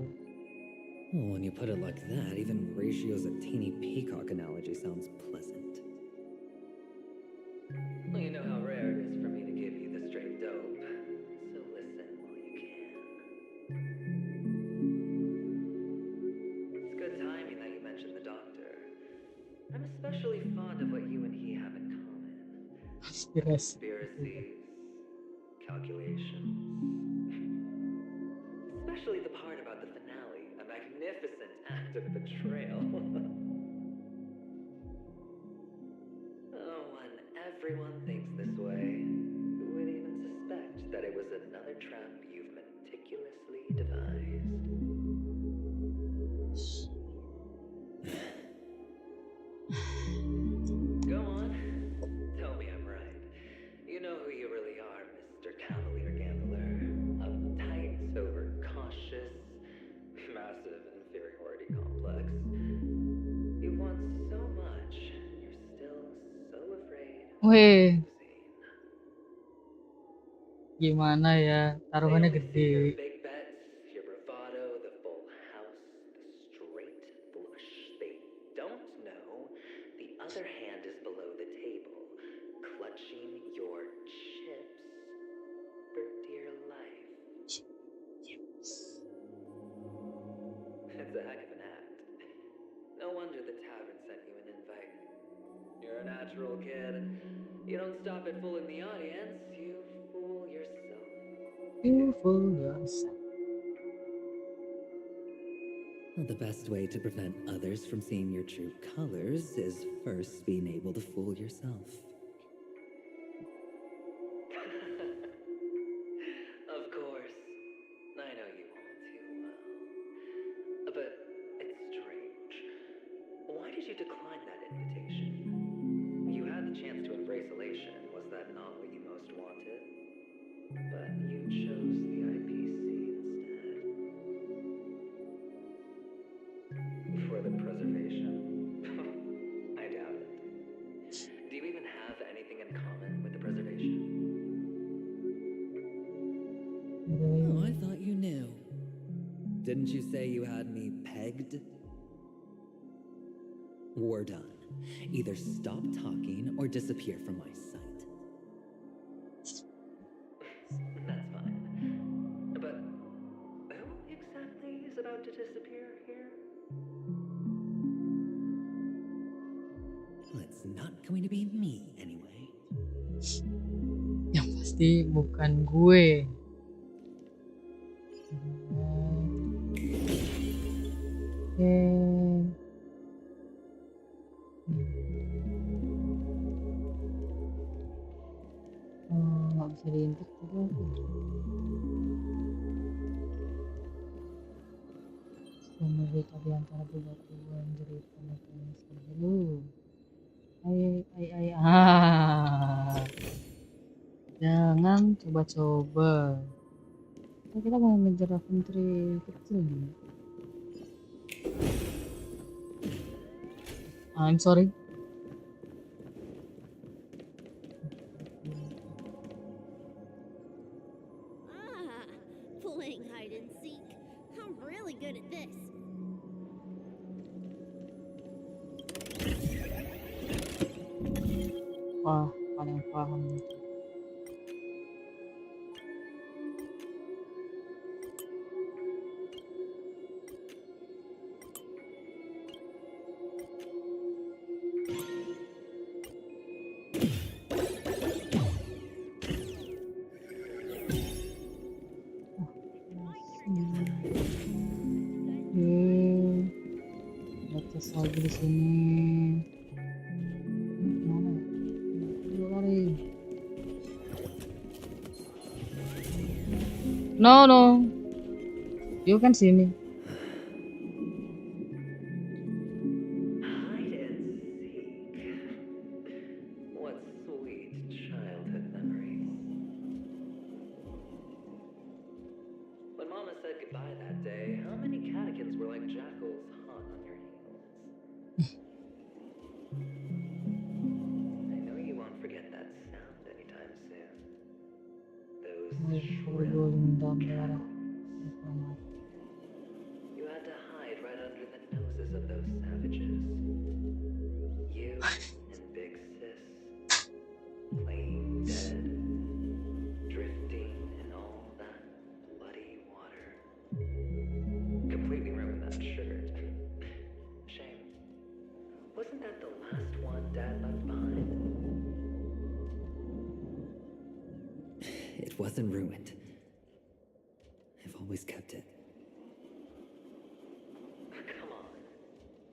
Well, when you put it like that, even Horatio's a teeny peacock analogy sounds pleasant. Well, you know how rare it is for me to give you the straight dope, so listen while you can. It's good timing that you mentioned the doctor. I'm especially fond of what you and he have in common. Conspiracies, calculations. Especially the part about the finale, a magnificent act of betrayal. Oh, when everyone thinks this way, who would even suspect that it was another trap you've meticulously devised? Go on. Tell me I'm right. You know who you really are, Mr. Cavalier Gambler. Uptight, overcautious, massive inferiority complex. You want so much, and you're still so afraid of Weh, losing. gimana ya? Taruhannya They only see your gede. big bets, your bravado, the full house, the straight flush. They don't know the other hand is below the table, clutching your chips for dear life. It's a heck of an act. No wonder the tavern sent you an invite. You're a natural kid. You don't stop at fooling the audience, you fool yourself. You fool yourself. Well, the best way to prevent others from seeing your true colors is first being able to fool yourself. Of course. I know you all too well. But it's strange. Why did you decline that invitation? You had the chance to embrace elation. Was that not what you most wanted? But you chose the IPC instead. For the preservation? I doubt it. Do you even have anything in common with the preservation? Oh, I thought you knew. Didn't you say you had me pegged? We're done. Either stop talking or disappear from my sight. That's fine. But who exactly is about to disappear here? Well, it's not going to be me anyway. Yang pasti bukan gue. Nggak bisa diintip juga. Selama berita di antara bebatuan cerita mekanisme dulu. Jangan coba-coba. Kita mau ngejar infanteri kecil nih. I'm sorry. Playing hide and seek. I'm really good at this. Wah, paling paham nih. Batas lagi di sini. Mana? Dua kali. No. You kan sini. Hide and seek. What sweet Wasn't that the last one Dad left behind? It wasn't ruined. I've always kept it. Come on.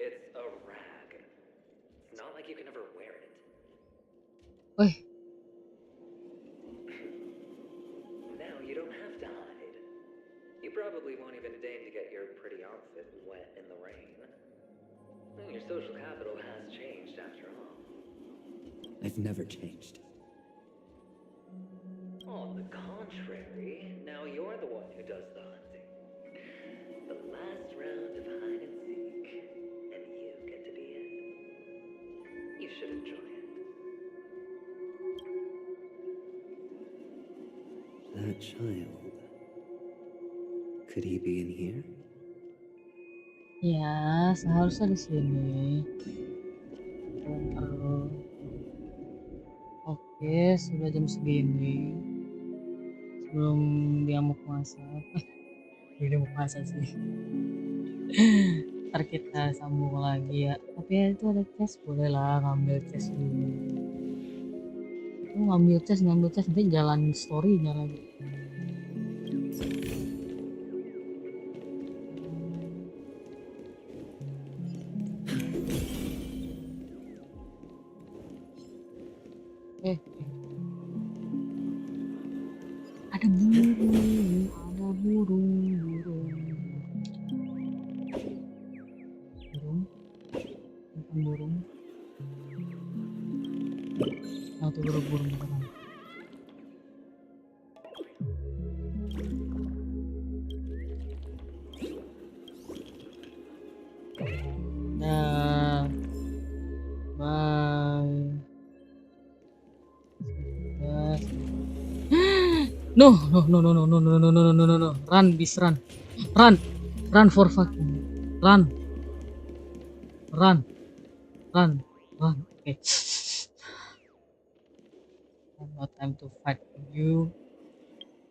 It's a rag. It's not like you can ever wear it. Wih, Now you don't have to hide. You probably won't even deign to get your pretty outfit wet in the rain. Your social capital has changed after all. I've never changed. On the contrary, now you're the one who does the hunting. The last round of hide and seek, and you get to be it. You should enjoy it. That child. Could he be in here? ya seharusnya di sini. Bentar. Oke, sudah jam segini. Sebelum dia mau masak. Dia mau masak sih. Ntar kita sambung lagi ya. Tapi ya itu ada cash, boleh lah ngambil cash dulu. Itu ngambil cash nanti jalanin story-nya lagi. Ada burung, bukan burung. Nah, itu burung beneran. Nah, bye. No, run, bis, run for fucking, run, okay. No time to fight with you.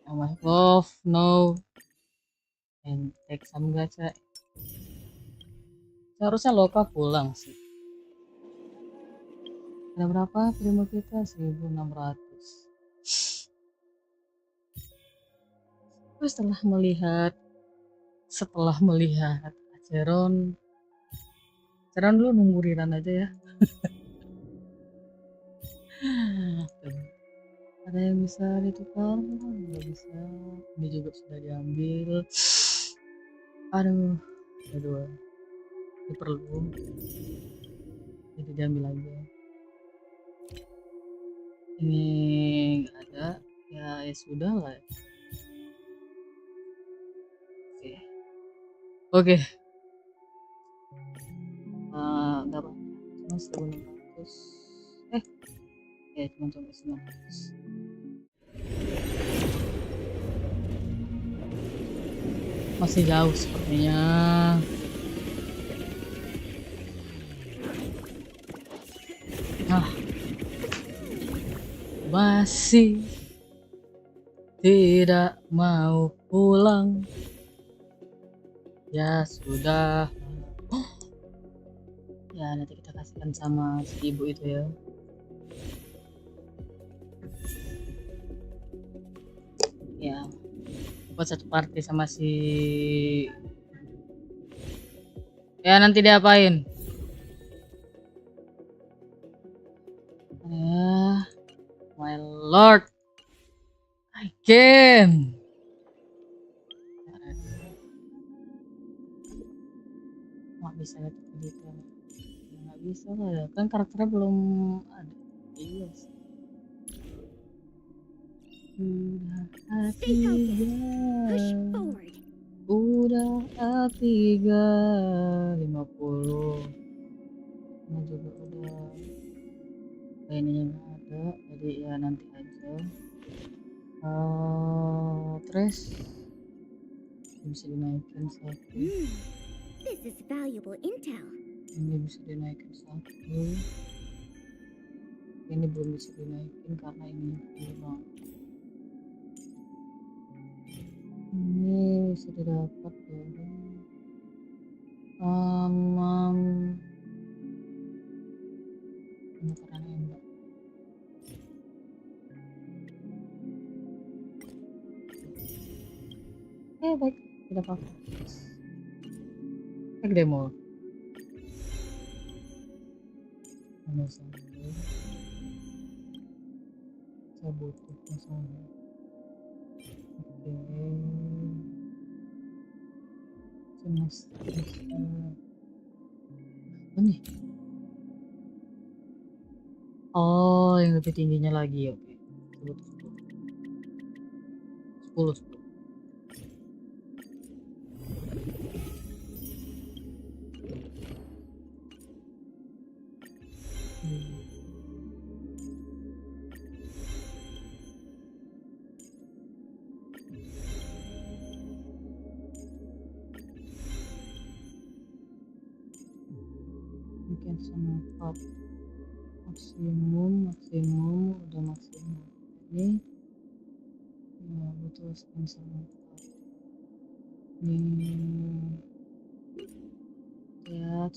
I must love, no, and take some gacha. Seharusnya Loka pulang sih. Ada berapa primo kita? 1600. Setelah melihat Aceron dulu nunggu Riran aja ya. Ada yang bisa ditukar? Nggak bisa. Ini juga sudah diambil. Aduh, ini perlu. Jadi diambil aja. Ini nggak ada, ya sudah lah. Oke. Berapa? Cuma 1600. Ya cuma 900. Masih jauh sepertinya. Masih tidak mau pulang. Ya sudah. Ya nanti kita kasihkan sama si ibu itu ya. Ya buat satu party sama si, ya nanti diapain ya. My lord, I can. Nggak bisa lihat detail, nggak bisa lah, kan karakternya belum ada. Iya sih. Udah A3 50. Ini juga udah kayaknya nggak ada, jadi ya nanti aja. Terus bisa dinaikin satu. This is valuable intel. Ini bisa dinaikin satu. Ini belum bisa dinaikin karena ini kurang. Ini bisa didapat dari baik, tidak apa-apa. Cek demo. Masalah. Saya butuh masalah. Oke. Semester. Apa nih? Oh, yang lebih tingginya lagi. Oke. 10. Mungkin sama 4 maksimum udah maksimum ini ya butuh scan sama 4 ini lihat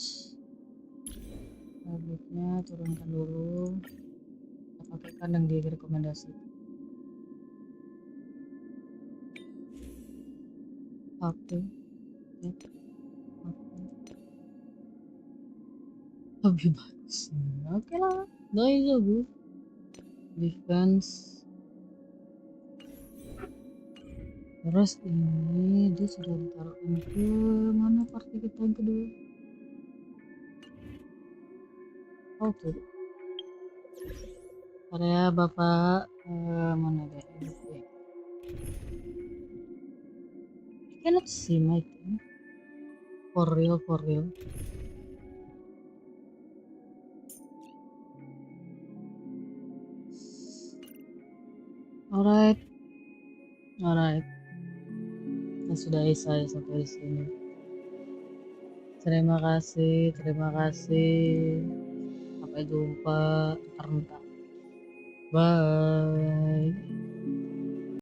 tabletnya turunkan dulu, kita pakaikan yang direkomendasi. Oke ya. Lebih bagus. Oke lah, daijoubu. Defense. Terus ini dia sudah ditaruhkan ke mana party kita yang kedua? Oke. Area Bapak mana deh? Oke. I cannot see my thing. For real. Alright. Kita sudahi saya sampai sini. Terima kasih. Sampai jumpa. Bye.